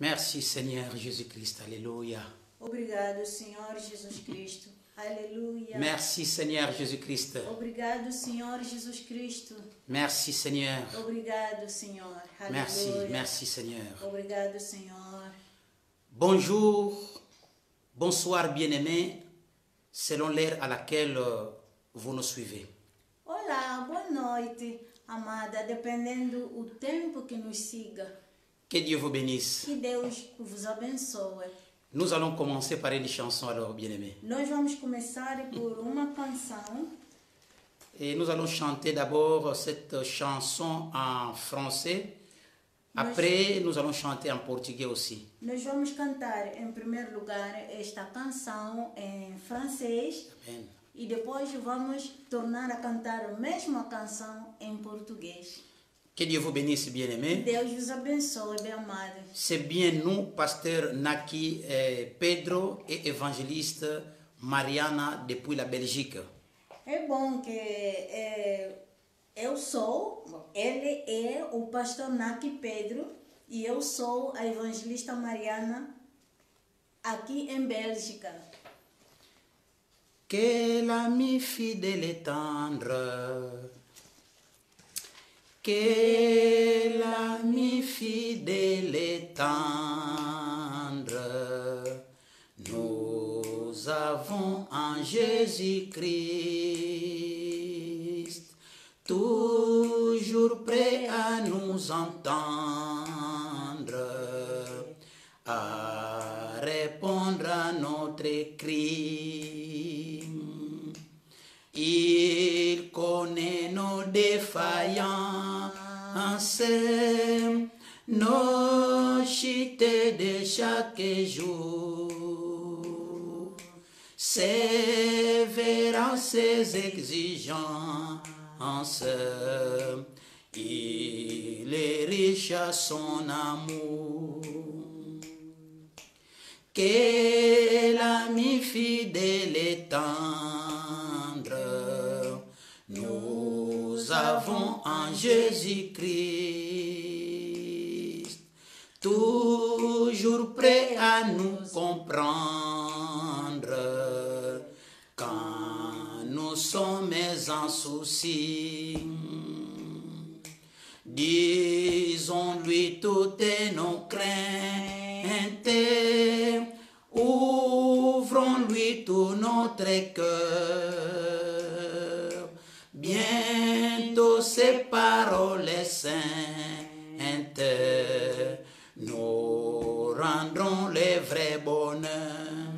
Merci Seigneur Jésus-Christ, alléluia. Obrigado, Senhor Jesus Cristo. Aleluia. Merci Seigneur Jésus-Christ. Obrigado, Senhor Jesus Cristo. Merci Seigneur. Obrigado, Senhor. Merci, Aleluia. merci Seigneur. Obrigado, Senhor. Bonjour, bonsoir bien-aimés, selon l'heure à laquelle vous nous suivez. Olá, boa noite, amada, dependendo o tempo que nos siga. Que Dieu vous bénisse. Que Deus vos abençoe. Nous allons commencer par une chanson alors, bien-aimés. Nós vamos começar por uma canção. Et nous allons chanter d'abord cette chanson en français. Après, nous allons chanter en portugais aussi. Nós vamos cantar, em primeiro lugar, esta canção em francês. Amen. E depois vamos tornar a cantar a mesma canção em português. Que Dieu vous bénisse, bien-aimés. Deus vos abençoe, bem amado. C'est bien nous, pasteur Naki Pedro et évangéliste Mariana depuis la Belgique. É bom que eu sou, ele é o pastor Naki Pedro e eu sou a evangelista Mariana aqui em Bélgica. Que l'ami fidèle et tendre, que l'ami fidèle et tendre, nous avons en Jésus-Christ, toujours prêt à nous entendre, à répondre à notre cri. Il connaît nos défaillances, nos chutes de chaque jour, sévères ses exigences. Il est riche à son amour. Que l'ami fidèle et tendre, nous avons en Jésus-Christ, toujours prêt à nous comprendre quand nous sommes en souci. Disons-lui toutes nos craintes, ouvrons-lui tout notre cœur. Bientôt ces paroles saintes nous rendront le vrai bonheur.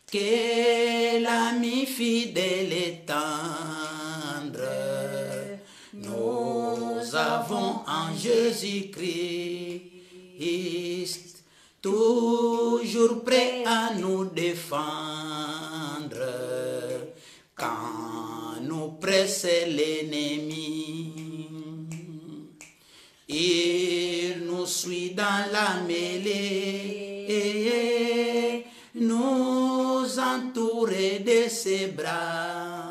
Que l'ami fidèle et tendre, nous avons en Jésus-Christ, toujours prêt à nous défendre quand nous presse l'ennemi. Il nous suit dans la mêlée, nous entoure de ses bras.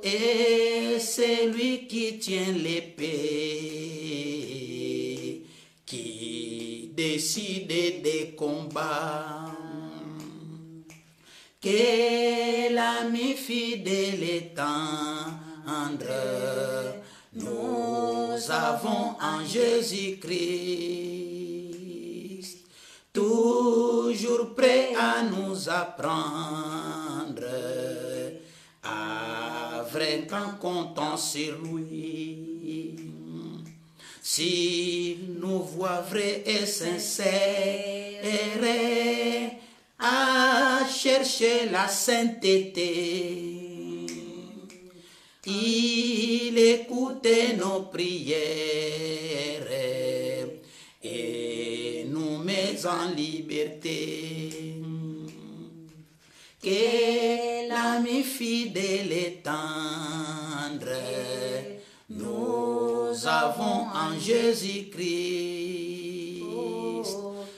Et c'est lui qui tient l'épée, qui décide des combats. Que l'ami fidèle et tendre, nous avons en Jésus-Christ, toujours prêt à nous apprendre à vrai qu'en comptant sur lui. Si nous voix vraie et sincère à chercher la sainteté, il écoute nos prières et nous met en liberté. Que l'ami fidèle et tendre, nous avons en Jésus-Christ,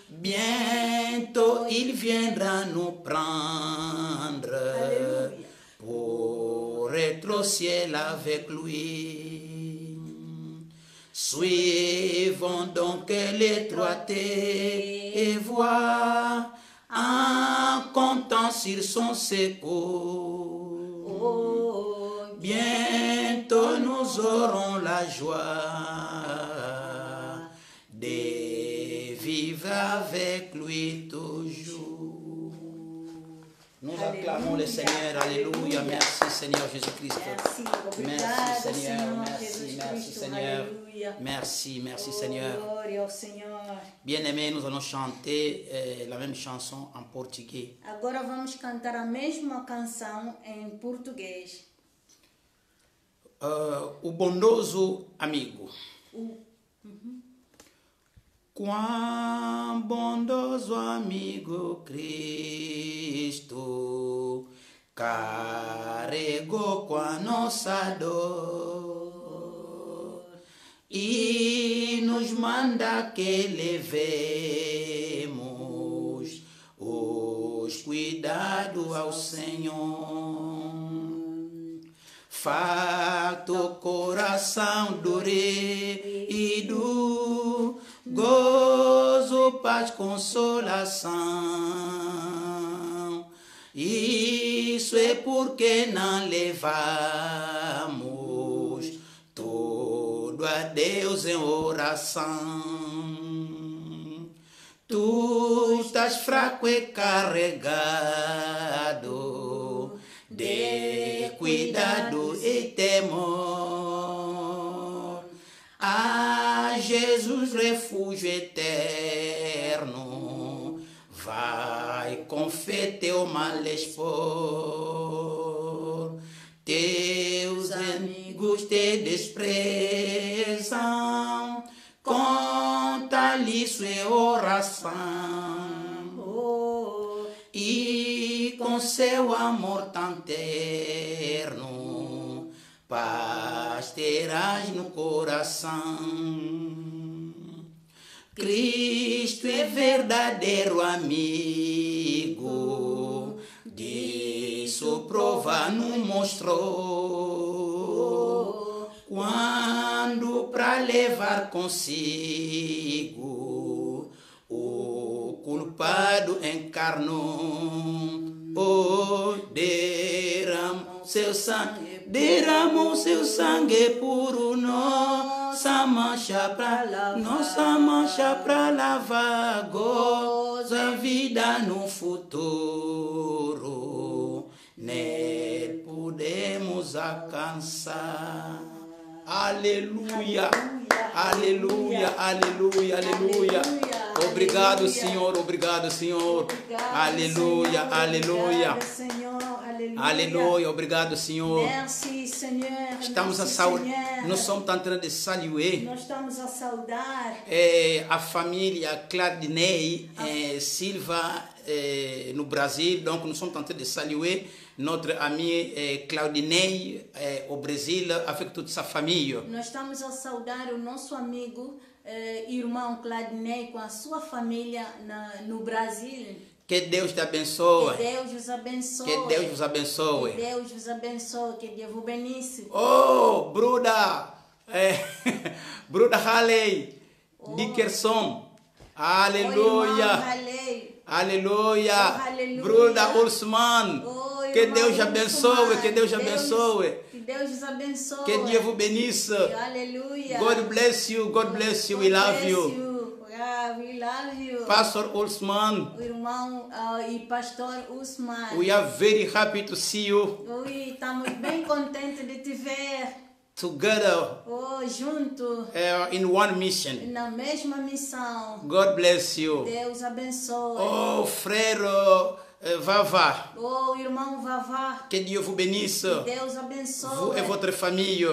bientôt il viendra nous prendre. Alléluia. Pour être au ciel avec lui. Suivons donc l'étroité et voie en comptant sur son secours. Bientôt nous aurons la joie de vivre avec lui toujours. Nous acclamons le Seigneur. Alléluia. Merci Seigneur Jésus-Christ. Merci Seigneur. Merci Seigneur. Merci Seigneur. Bien-aimés, nous allons chanter la même chanson en portugais. Agora vamos cantar a mesma canção em português. O bondoso amigo. Quão bondoso amigo Cristo carregou com a nossa dor e nos manda que levemos os cuidados ao Senhor. Facto coração dorido, gozo, paz, consolação. Isso é porque não levamos tudo a Deus em oração. Tu estás fraco e carregado de cuidado e temor. A Jesus, refúgio eterno, vai com fé teu mal expor. Teus amigos te desprezam, conta-lhe sua oração. E com seu amor tão terno, paz terás no coração. Cristo é verdadeiro amigo, disso prova nos mostrou, quando para levar consigo o culpado encarnou. Derramou seu sangue puro, nossa mancha pra lavar, goza a vida no futuro, nele podemos alcançar. Aleluia, aleluia, aleluia, aleluia. Obrigado, Senhor, obrigado, Senhor. Aleluia, aleluia. Aleluia, obrigado, Senhor. Merci, Seigneur. Estamos a saudar, nós somos en train de saluer. Nós estamos a saudar A família Claudinei Silva no Brasil. Donc, nous sommes en train de saluer notre ami Claudinei au Brasil avec toute sa famille. Nós estamos a saudar o nosso amigo irmão Claudinei com a sua família no Brasil. Que Deus te abençoe. Que Deus os abençoe. Que Deus vos abençoe. Que Deus vos abençoe. Que Deus vos bendice. Oh, Bruda, Bruda Haley, Dickerson. Aleluia. Aleluia. Bruda Ulsman. Que Deus te abençoe. Que Deus te abençoe. Que Deus os abençoe. Que Deus vos benisse. Aleluia. God bless you. God bless you. We love you. We love you. Pastor Ulsman. O irmão e pastor Usman. We are very happy to see you Estamos bem contentes de te ver. together Junto. in one mission. Na mesma missão. God bless you. Deus abençoe. Oh, frère Vava. Irmão Vavá. Que Dieu vous bénisse. Deus abençoe. Vous et votre famille.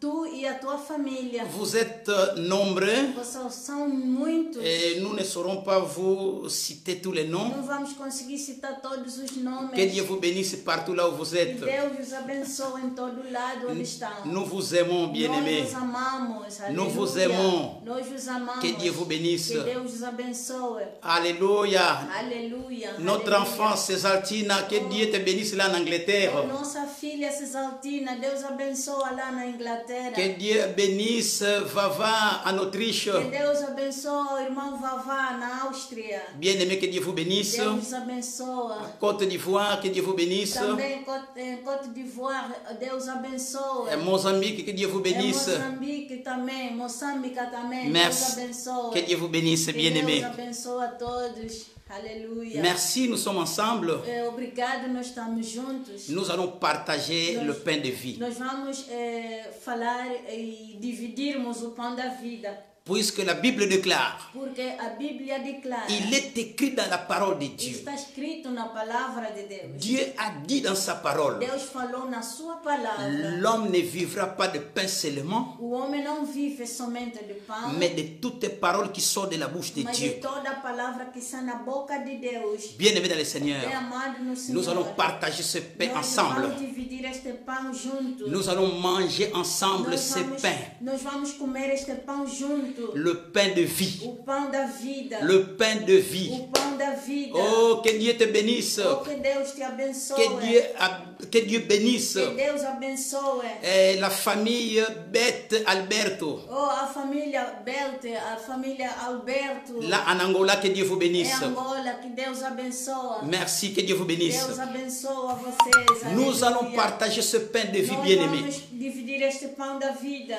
Tu e a tua família. Vous êtes nombreux. Vocês são muitos. Et nous ne saurons pas vous citer tous les noms. Não vamos conseguir citar todos os nomes. Que Dieu vous bénisse partout là où vous êtes. Que Deus os abençoe em todo lado onde estão. Nous vous aimons, bien-aimés. Nós os amamos. Aleluia. Nous vous aimons. Nós os amamos. Que Dieu vous bénisse. Que Deus os abençoe. Alléluia. Aleluia. Notre enfant Césartina, que Dieu te bénisse là en Angleterre. Nossa filha Cesaltina, Deus abençoa lá na Inglaterra. Inglaterra. Que Dieu bénisse Vava en Autriche. Que Deus abençoe o irmão Vavá na Áustria. Bien-aimé, que Dieu vous bénisse. Deus abençoa. Côte d'Ivoire, que Dieu vous bénisse. Também Côte d'Ivoire, Deus abençoa. Mozambique, que Dieu vous bénisse. Moçambique também, Moçambique também. Merci. Deus abençoa. Que Dieu vous bénisse, bien-aimé. Deus abençoe a todos. Aleluia. Merci, nous sommes ensemble. Obrigado, nós estamos juntos. Nous allons partager le pain de vie. Nós vamos falar e dividirmos o pão da vida. Puisque la Bible déclare, Porque a Bíblia declara, il est écrit dans la parole de Dieu. está escrito na palavra de Deus. Dieu a dit dans sa parole, Deus falou na sua palavra. l'homme ne vivra pas de pain seulement, O homem não vive somente de pão, mais de toutes les paroles qui sortent de la bouche de mas Dieu. de toda a palavra que está na boca de Deus. Bien-aimé dans le Bem Seigneur, amado no Senhor. nous allons partager ce pain Nós ensemble. vamos dividir este pão juntos. Nous allons manger ensemble ce pain, Nós vamos comer este pão junto. le pain de vie. O pão da vida. Le pain de vie. O pão da vida. Oh, que Dieu te bénisse. Oh, que Deus te abençoe. Que Dieu bénisse. Que Deus abençoe. La famille Beth Alberto. Oh, a família Belte, a família Alberto. Là en Angola, que Dieu vous bénisse. Em Angola, que Deus abençoe. Merci, que Dieu vous bénisse. Deus abençoe a vocês. Nous Aleluia. allons partager ce pain de vie, Nós bien-aimé. vamos dividir este pão da vida.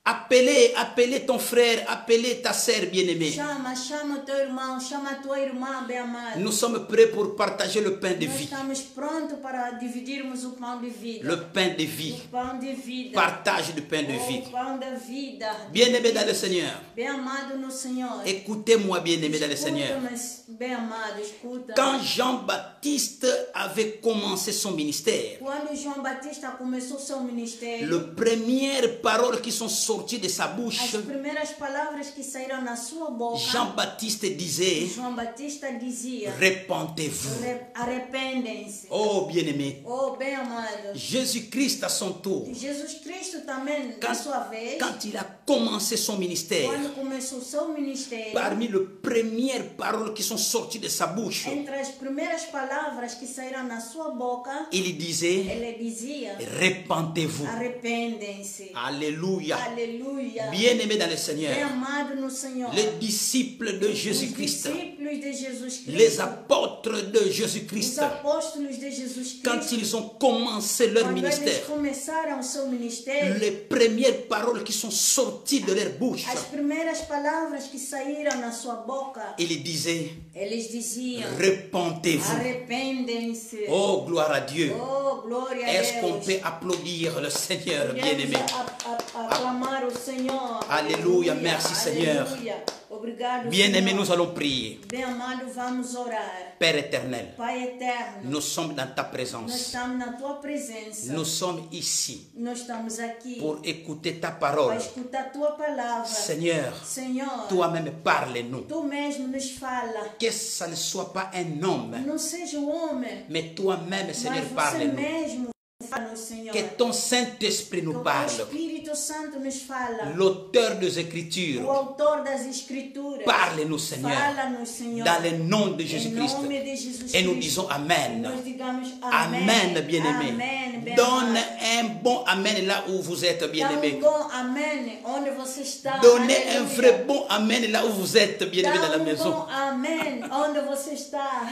Appelez ton frère, appelez ta sœur bien-aimée. Chama o teu irmão, chama a tua irmã, bem amada. Nous sommes prêts pour partager le pain de Nós vie. estamos prontos para dividirmos o pão de vida. Le pain de vie. O pão de vida. Partage du pain de vie. O pão da vida. Bien-aimé dans le Seigneur. Bem amado no Senhor. Écoutez-moi, bien-aimé dans le Seigneur. Escuta-me, bem amado, escuta. Quand Jean-Baptiste avait commencé son ministère, Quando João Batista começou seu ministério, les premières paroles qui sont sorties de sa bouche, as primeiras palavras que saíram na sua boca, Jean-Baptiste disait, João Batista dizia: répentez-vous. arrependem-se. Oh, bien-aimé, Oh, bem amado. Jésus-Christ à son tour, Jesus Cristo também, na sua vez, quand il a commencé son ministère, quando começou seu ministério, parmi les premières paroles qui sont sorties de sa bouche, entre as primeiras palavras que saíram na sua boca, il disait, ele dizia: répentez-vous. arrependem-se. Alléluia. Aleluia. Bien-aimé dans le Bem Seigneur, amado no Senhor. les disciples de Os Jésus-Christ, discípulos de Jesus Cristo, les apôtres de os Jésus-Christ, apóstolos de Jesus quand Cristo, ils ont commencé leur quando eles ministère, começaram o seu ministério, les premières paroles qui sont sorties de leur bouche, as primeiras palavras que saíram na sua boca, ils disaient, eles diziam: répentez-vous. arrependem-se. Oh, gloire à Dieu. Oh, glória a Est-ce qu'on Deus. peut applaudir le Seigneur, bien-aimé? Podemos aclamar o Senhor. Alléluia, merci, Seigneur. Aleluia. Obrigado, Bien-aimé, Senhor. nous allons prier. Bem amado, vamos orar. Père éternel, Pai eterno, nous sommes dans ta nós présence. estamos na tua presença. Nous sommes ici Nós estamos aqui pour écouter ta para parole. escutar a tua palavra. Seigneur, Senhor, toi-même parle-nous. tu mesmo nos fala. Que ça ne soit pas un homme, Não seja o homem, mais toi-même, mas Seigneur, você parle-nous. mesmo fala, Senhor. Que ton Saint-Esprit Que nous o parle. Espírito Santo nos fala. L'auteur des O Écritures, autor das Escrituras. parle-nous, Seigneur, Fala-nos, Senhor. dans le nom de Em Jésus-Christ. nome de Jesus Et nous Cristo. disons Amen. Nós digamos Amen, amém. bien-aimé. Amém, bem Donne amado. un bon Amen là où vous êtes, Dá bien-aimé. bom amém onde você está. Donnez un Aleluia. vrai bon Amen là où vous êtes, bien-aimé, dans la Dá maison. bom amém onde você está.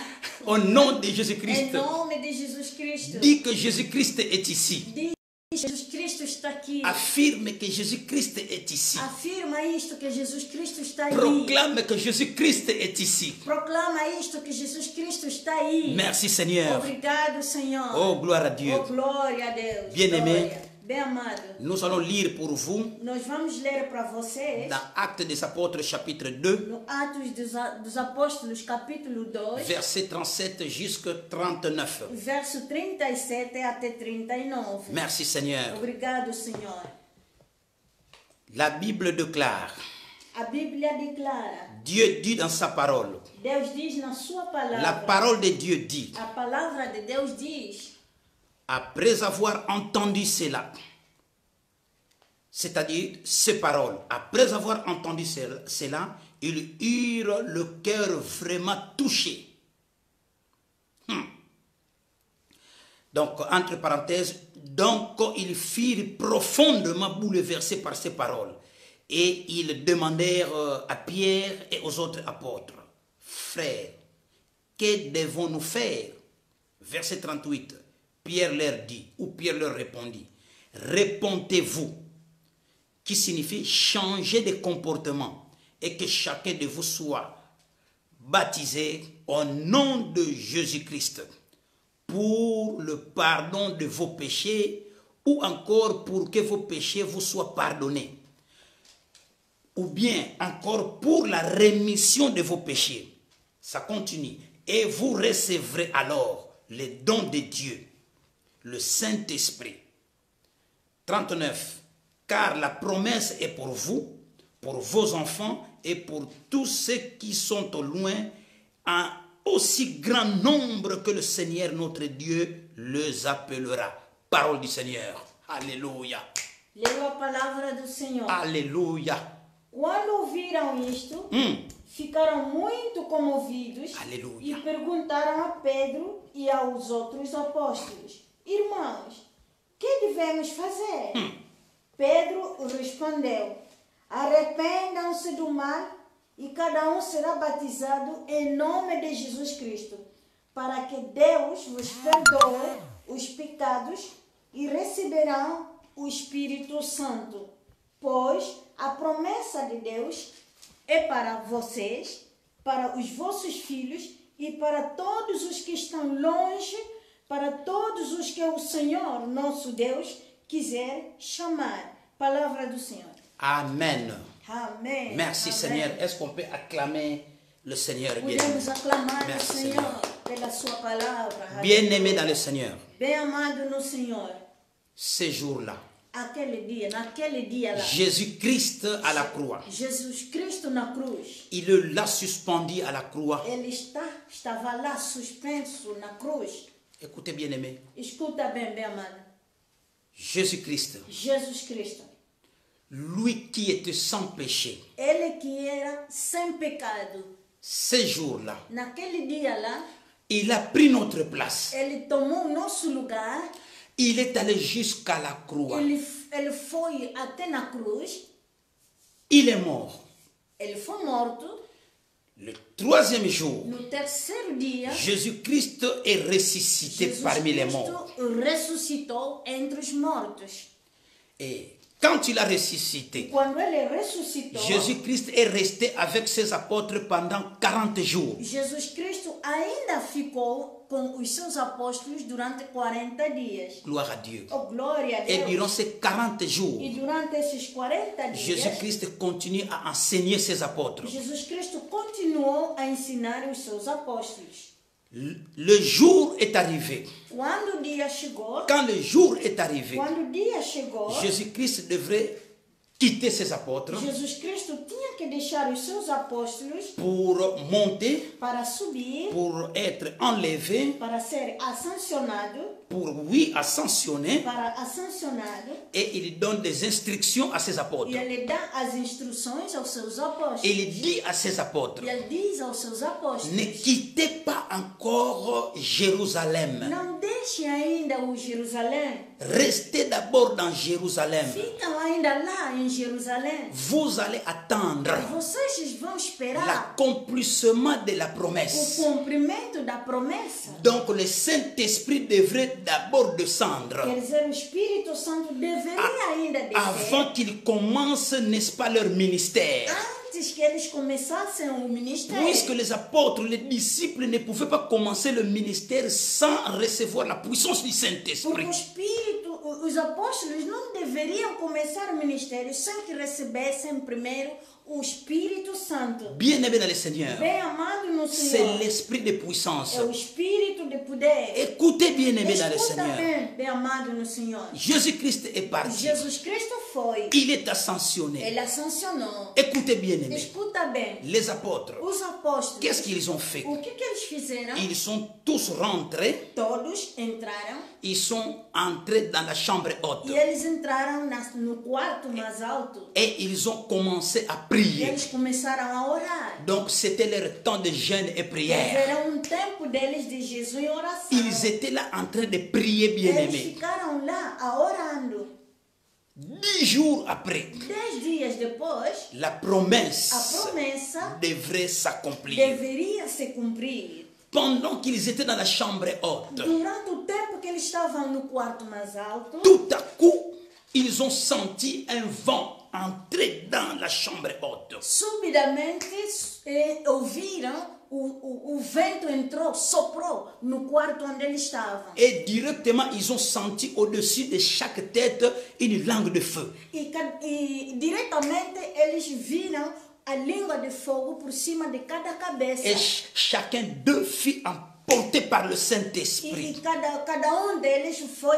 Au nom de Em Jésus-Christ, nome de Jesus Cristo. dis que Jésus-Christ est ici. Diz Jesus Cristo está aqui. Affirme que Jésus-Christ est ici. Afirma isto que Jesus Cristo está aí. Proclame que Jésus-Christ est ici. Proclama isto que Jesus Cristo está aí. Merci, Seigneur. Obrigado, Senhor. Oh, gloire à Dieu. Oh, glória a Deus. Bien-aimé. Glória. Bem amado, Nous allons lire pour vous nós vamos ler para vocês dans Actes des Apôtres, chapitre 2, no Atos dos Apóstolos, capítulo 2, verset 37 jusqu'à 39. verso 37 até 39. Merci, Seigneur. Obrigado, Senhor. La Bible déclare, A Bíblia declara, Dieu dit dans sa parole, Deus diz na sua palavra, la parole de Dieu dit, a palavra de Deus diz, après avoir entendu cela, c'est-à-dire ces paroles, après avoir entendu cela, ils eurent le cœur vraiment touché. Donc, entre parenthèses, Donc, ils furent profondément bouleversés par ces paroles. Et ils demandèrent à Pierre et aux autres apôtres, frères, que devons-nous faire? Verset 38, Pierre leur dit, ou Pierre leur répondit, répondez-vous, qui signifie changer de comportement et que chacun de vous soit baptisé au nom de Jésus-Christ pour le pardon de vos péchés ou encore pour que vos péchés vous soient pardonnés ou bien encore pour la rémission de vos péchés. Ça continue. Et vous recevrez alors les dons de Dieu, le Saint-Esprit. 39. Car la promesse est pour vous, pour vos enfants et pour tous ceux qui sont au loin, en aussi grand nombre que le Seigneur notre Dieu les appellera. Parole du Seigneur. Alléluia. Leu a palavra do Senhor. Alléluia. Quando ouviram isto, ficaram muito comovidos. Aleluia. E perguntaram a Pedro e aos outros apóstolos: Irmãos, que devemos fazer? Pedro respondeu: Arrependam-se do mal e cada um será batizado em nome de Jesus Cristo, para que Deus vos perdoe os pecados e receberão o Espírito Santo. Pois a promessa de Deus é para vocês, para os vossos filhos e para todos os que estão longe, para todos os que o Senhor, nosso Deus, quiser chamar. Palavra do Senhor. Amen. Amém. Merci Amém. Seigneur. Est-ce qu'on peut acclamer le Seigneur bien-aimé? Podemos aclamar Merci, o Senhor pela sua palavra. Bien-aimé dans le Seigneur, Bem amado no Senhor. ce jour-là, Naquele dia lá, Jésus-Christ à la croix, Jesus Cristo na cruz. il l'a suspendu à la croix. Ele estava lá suspenso na cruz. Écoutez bien-aimé, Escuta bem, bem amado. Jésus-Christ, Jesus Cristo. lui qui était sans péché, Ele que era sem pecado. ce jour-là, Naquele dia lá, il a pris notre place. ele tomou o nosso lugar. Il est allé jusqu'à la croix. Ele foi até na cruz. Il est mort. Ele foi morto. Le troisième jour, No terceiro dia, Jésus-Christ est ressuscité Jesus parmi les morts. Cristo ressuscitou entre os mortos. Et quand il a ressuscité, Quando ele ressuscitou, Jésus-Christ est resté avec ses apôtres pendant 40 jours. Jesus Cristo ainda ficou com os seus apóstolos durante 40 dias. Gloire à Dieu. Oh, glória a Et Deus. durant ces 40 jours, E durante esses 40 dias, Jésus-Christ continue à enseigner ses apôtres. Jesus Cristo continuou a ensinar os seus apóstolos. Le jour est arrivé. Quando o dia chegou, Quand le jour est arrivé, quando o dia chegou, Jésus-Christ devrait quitter ses apôtres Jesus Cristo tinha que deixar os seus apóstolos pour monter, para subir, pour être enlevé, para ser ascensionado, pour, oui, ascensionner. para ascensionado, Et il donne des instructions à ses apôtres. e ele dá as instruções aos seus apóstolos. Il dit à ses apôtres, E ele diz aos seus apóstolos: ne quittez pas encore Jérusalem. não deixe ainda o Jerusalém. Restez d'abord dans Jérusalem. Ficam ainda lá em Jerusalém. Vous allez attendre Vocês vão esperar l'accomplissement de la o promesse. cumprimento da promessa. Donc le Saint-Esprit devrait d'abord descendre Quer dizer, o Espírito Santo deveria ainda descer avant qu'ils commencent, n'est-ce pas, leur ministère. antes que eles começassem o ministério. Puisque les apôtres, les disciples ne pouvaient pas commencer le ministère sans recevoir la puissance du Porque Saint-Esprit. os apóstolos não deveriam começar o ministério sem que recebessem primeiro o Espírito Santo. Bien-aimé dans le Seigneur, Bem amado no c'est Senhor, l'esprit de puissance. é o Espírito de poder. Écoutez, bien-aimé dans le Escuta Seigneur, bem, bem amado no Senhor. Jésus-Christ est parti. Jesus Cristo foi? Il est ascensionné. Ele ascensionou. Écoutez bien, aimés. Escuta bem. Les apôtres, Os apóstolos, qu'est-ce qu'ils ont fait? o que eles fizeram? Ils sont tous rentrés. Todos entraram Ils sont entrés dans la chambre haute. e eles entraram no quarto mais alto. Et ils ont commencé à E prier. eles começaram a orar. Donc c'était leur temps de jeûne et prière. Era tempo deles de jejum e oração. Ils étaient là en train de prier, bien Eles aimés. ficaram lá orando. 10 jours après, 10 dias depois, la a promesse promessa devrait s'accomplir. deveria se cumprir. Pendant qu'ils étaient dans la chambre haute, Durante o tempo que eles estavam no quarto mais alto, tout à coup, ils ont senti un vent entrer dans la chambre haute. subitamente ouviram o vento entrou, soprou no quarto onde eles estavam. Et directement, ils ont senti au-dessus de chaque tête une langue de feu. E diretamente eles viram a língua de fogo por cima de cada cabeça. Et chacun d'eux fut emporté par le E Saint-Esprit. cada deles foi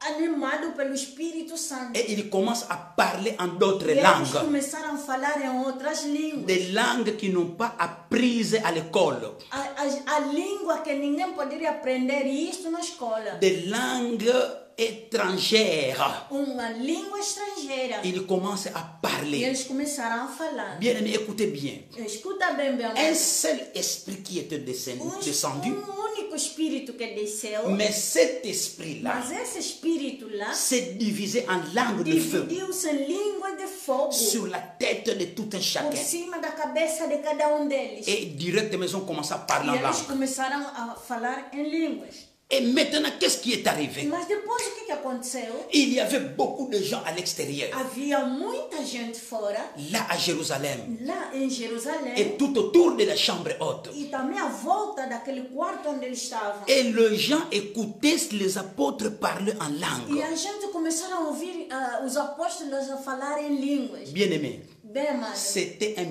animado pelo Espírito Santo. Et ils commencent à parler en d'autres E eles langues. começaram a falar em outras línguas. Des langues qu'ils n'ont pas apprises à l'école. A língua que ninguém poderia aprender isto na escola. Des langues étrangères. Uma língua estrangeira. Ils commencent à E parler. eles começaram a falar. Bien aimé, écoutez bien. Escuta bem, meu Un amor. seul esprit qui était descendu. Único espírito que desceu. Mais cet esprit-là Mas esse espírito lá s'est divisé en langues de feu dividiu-se em língua de fogo sur la tête de tout un por chacun. cima da cabeça de cada deles. Et directement, ils ont commencé à parler E en eles langue. começaram a falar em línguas. Et maintenant, qu'est-ce qui est arrivé? Mas depois o que aconteceu? Il y avait beaucoup de gens à l'extérieur, Havia muita gente fora, là à Jérusalem, lá em Jerusalém, et tout autour de la chambre haute. e também à volta daquele quarto onde eles estavam. Et les gens écoutaient les apôtres parler en E langue. a gente começaram a ouvir os apóstolos a falar em línguas. Bien-aimés, Bem, amado, c'était un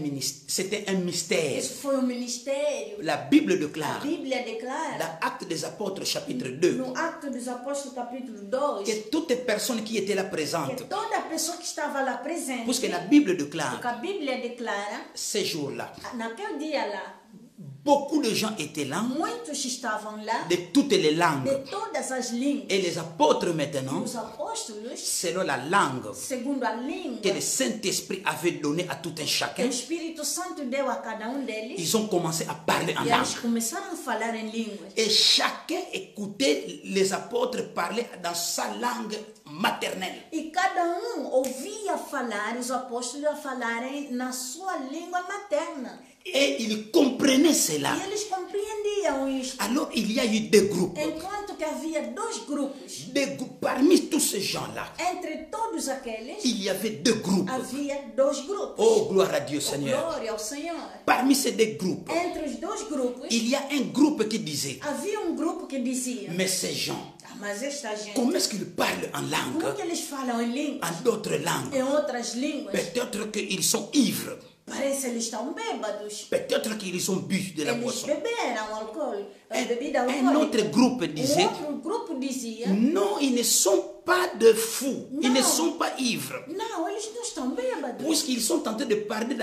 mystère. isso foi ministério. La Bible A déclare, Bíblia declara, dans Actes des Apôtres chapitre 2, no Acto dos Apóstolos capítulo 2, que toutes les personnes qui étaient là que présentes, toda a pessoa que estava lá presente, puisque la Bible porque déclare, a Bíblia declara, ces jours-là, naquele dia lá, beaucoup de gens étaient là, muitos estavam lá, de toutes les langues. de todas as línguas. Et les apôtres maintenant, Os apóstolos, selon la langue segundo a língua que le Saint-Esprit avait donnée à tout un que o chacun, Espírito Santo deu a cada deles, ils ont commencé à parler en e langue. eles começaram a falar em línguas. Et chacun écoutait les apôtres parler dans sa langue maternelle. E cada ouvia falar, os apóstolos a falarem na sua língua materna. Et ils comprenaient cela. E eles compreendiam isto. Alors il y a eu deux groupes. Enquanto que havia dois grupos. Parmi tous ces gens-là, Entre todos aqueles, il y avait deux groupes. havia dois grupos. Oh, gloire à Dieu Seigneur. Glória ao Senhor. Parmi ces deux groupes, Entre os dois grupos, il y a un groupe qui disait, havia grupo que dizia, mais ces gens, ah, mas esta gente, comment est-ce qu'ils parlent en como langue, que eles falam em línguas? en d'autres langues? Em outras línguas, Peut-être qu'ils sont ivres. parece que eles estão bêbados. Peut-être qu'ils ont bu de la Eles boisson. beberam álcool, bebida Un autre alcoólica. groupe disait, Outro grupo dizia, non, ils ne sont pas de fous. Ils Non. ne sont pas ivres. não, eles não estão bêbados. Puisqu'ils sont en train de parler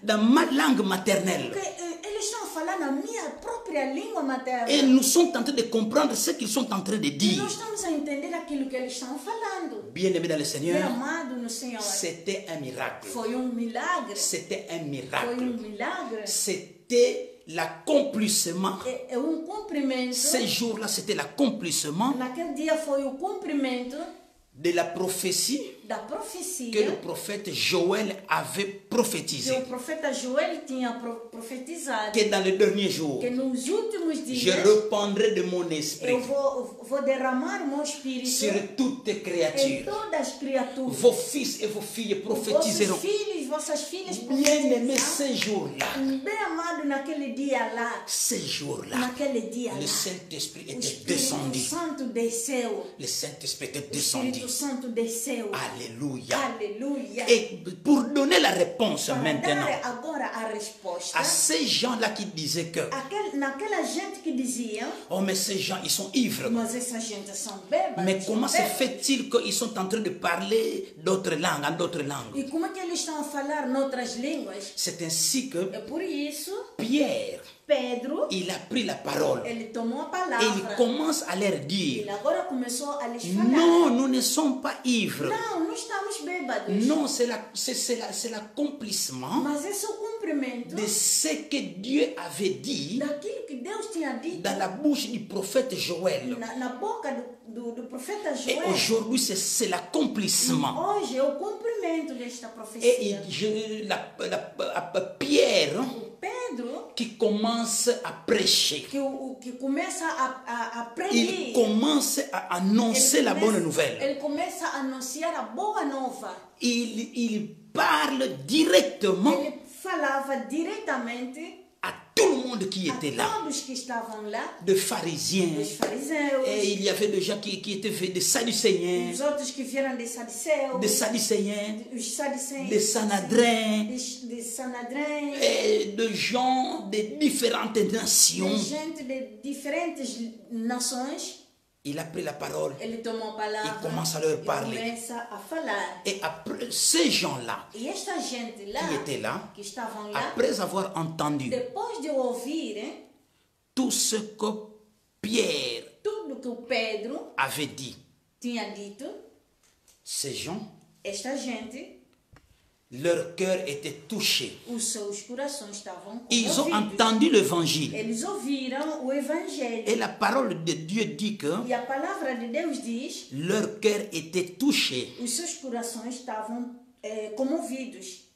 dans ma langue maternelle. Porque eles estão falando a minha própria língua materna. Et nous sommes en train de comprendre ce qu'ils sont en train de E dire. nós estamos a entender aquilo que eles estão falando. Bien-aimés dans le Meu Seigneur, amado no Senhor, c'était un miracle. foi milagre. C'était un Foi miracle. milagre. C'était l'accomplissement. É cumprimento. Ces jours-là, c'était l'accomplissement Naquele dia foi o cumprimento de la prophétie da que le profecia prophète Joël avait que prophétisé. o profeta Joel tinha profetizado. Que dans les derniers jours, Que nos últimos je dias répandrai de mon esprit eu vou derramar o meu espírito sur toutes em créatures. todas as criaturas. Vos fils et vos filles Vossos prophétiseront. filhos vossas filhas Bien-aimé, profetizam. ces jours-là, Bem amado, naquele dia lá, ces jours-là, naquele dia le lá, Saint-Esprit o était Espírito descendu. Santo desceu. Le Saint-Esprit était O descendu. Espírito Santo desceu. Alléluia. Aleluia. Et pour donner la réponse Para maintenant dar agora a resposta à ces gens-là qui disaient que, naquela gente que dizia, oh mais ces gens, ils sont ivres. mas essa gente são bêbados. Mais comment se são bêbados. fait-il qu'ils sont en train de parler d'autres langues, en d'autres langues? E como é que eles estão a falar noutras línguas? C'est ainsi que É por isso, Pierre, Pedro, il a pris la parole ele tomou a et palavra. il commence à leur dire, Ele agora começou a lhes falar. non, nous ne sommes pas ivres. Não, não estamos bêbados. Non, c'est l'accomplissement Mas esse é o cumprimento de ce que Dieu avait dit daquilo que Deus tinha dito dans la bouche du prophète Joël. na boca do profeta Et Joel. aujourd'hui, c'est l'accomplissement. Hoje é o cumprimento desta Et profecia. Pierre O Pedro, qui commence à prêcher, que começa a pregar. il commence à annoncer la bonne nouvelle. Ele começa a anunciar a boa nova. Il parle directement Ele falava diretamente à tout le monde qui a était là, todos que estavam lá, de pharisiens. os fariseus, Et il y avait des gens qui étaient des Sadducéens, os outros que vieram de Saduceus, des Sadducéens, os Saduceus, des Sanhedrins, de Sanadrém, et de gens de différentes de nations. gente de diferentes nações. Il a pris la parole. Ele tomou a palavra E começa a leur e parler. começa a falar. Et après, ces gens-là E esta gente lá, qui étaient là, que estavam lá, après avoir entendu depois de ouvirem tout ce que Pierre tudo que o Pedro avait dit, tinha dito, ces gens, esta gente, leur cœur était touché. os seus corações estavam Ils ont comovidos. entendu l'évangile. Eles ouviram o Evangelho. Et la parole de Dieu dit que E a palavra de Deus diz, leur cœur était touché. os seus corações estavam comovidos.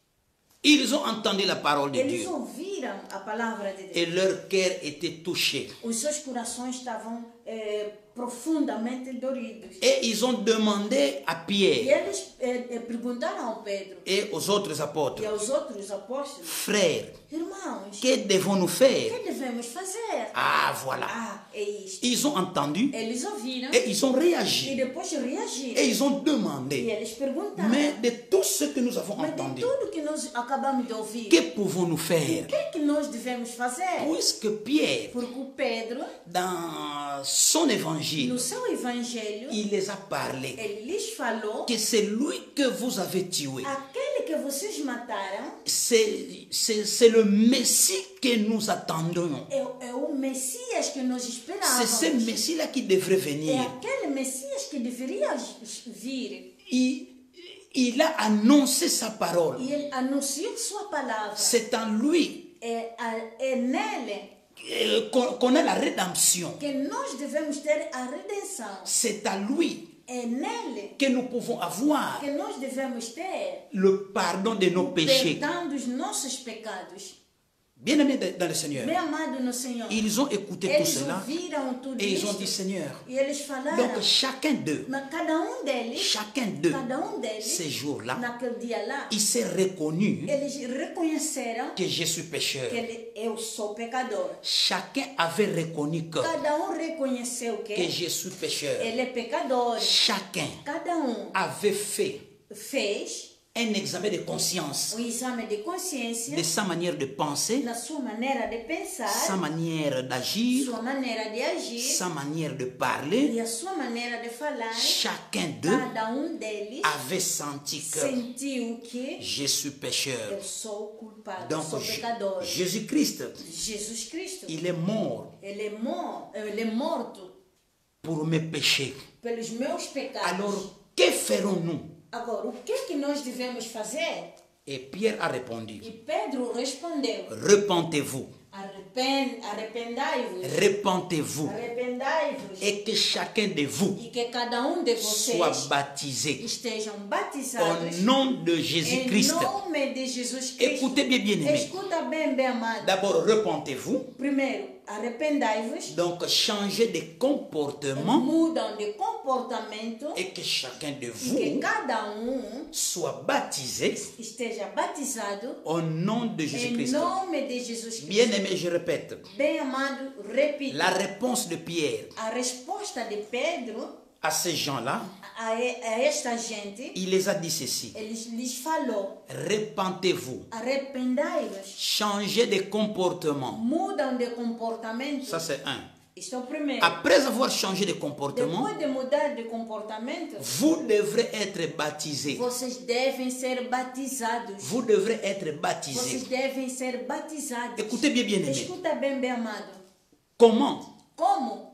Ils ont entendu la parole de Eles Dieu. ouviram a palavra de Deus. Et leur cœur était touché. Os seus corações estavam profundamente doridos. Et ils ont demandé à E Pierre eles perguntaram ao Pedro et aux autres e apôtres, aos outros apóstolos, frères, irmãos, que devons-nous o faire? que devemos fazer? Ah, voilà. Ah, é isto. Ils ont entendu Eles ouviram et ils ont e réagi. depois reagiram. Et ils ont E demandé, eles perguntaram, mais de tout ce que nous avons mas de entendu, tudo que nós acabamos de ouvir, que pouvons-nous o faire? que é que nós devemos fazer? Puisque Pierre, Porque o Pedro, dans son évangile, no seu evangelho, il les a parlé ele lhes falou, que c'est lui que vous avez tué. aquele que vocês mataram C'est le Messie que nous attendons. é o Messias que nós C'est esperávamos. ce Messie-là qui devrait É venir. aquele Messias que deveria vir. Il a annoncé sa parole. E ele anunciou sua palavra. C'est en lui É nele qu'on a la rédemption. que nós devemos ter a redenção. C'est à lui É nele que nous pouvons avoir que nós devemos ter le pardon de nos o péchés. perdão dos nossos pecados. Bien-aimés dans le Seigneur, Bem amado no Senhor. ils ont écouté tout Eles cela ouviram tudo et ils ont isso. dit, Seigneur, E eles falaram. donc chacun d'eux, Mas cada deles, ces jours-là, naquele dia lá, il s'est reconnu eles reconheceram que je suis pécheur. que eu sou pecador. Chacun avait reconnu que Cada reconheceu que je suis pécheur. ele é pecador. Chacun Cada avait fait fez un examen de conscience exame de consciência de sa manière de penser, na sua maneira de pensar, sa manière d'agir, sua maneira de agir sa manière de parler. e a sua maneira de falar. Chacun d'eux Cada deles avait senti que sentiu que je suis pécheur. eu sou culpado, Donc sou pecador. Jésus-Christ, Jesus Cristo, il est mort ele é morto pour mes péchés. pelos meus pecados. Alors, que ferons-nous? Agora, o que é que nós devemos fazer? Et Pierre a répondu, E Pedro respondeu: repentez-vous, arrependai-vos, repentez-vous, arrependai-vos, et que chacun de vous e que cada de vocês soit baptisé estejam au batizados nom de em Jésus-Christ. nome de Jesus Cristo. Écoutez bien, bien-aimés. Escuta bem, bem amado. D'abord, repentez-vous, Primeiro, arrependai-vos, Donc, changez de comportement mudam de comportamento et que chacun de e que vous cada soit baptisé esteja batizado au nom de em Jésus-Christ. nome de Jesus Cristo. Bien-aimé, je répète, Bem amado, repito, la réponse de Pierre a resposta de Pedro à ces gens-là, a esta gente, il les a dit ceci: ele lhes falou, repentez-vous, arrependai-vos, changez de comportement. mudam de comportamento. Ça, c'est un. Isto é o primeiro. Après avoir changé de comportement, Depois de mudar de comportamento, vous devrez être baptisés. vocês devem ser batizados. Vous devrez être Vocês baptisés. devem ser batizados. Écoutez bien, bien-aimé. Escuta bem, bem amado. Comment? Como?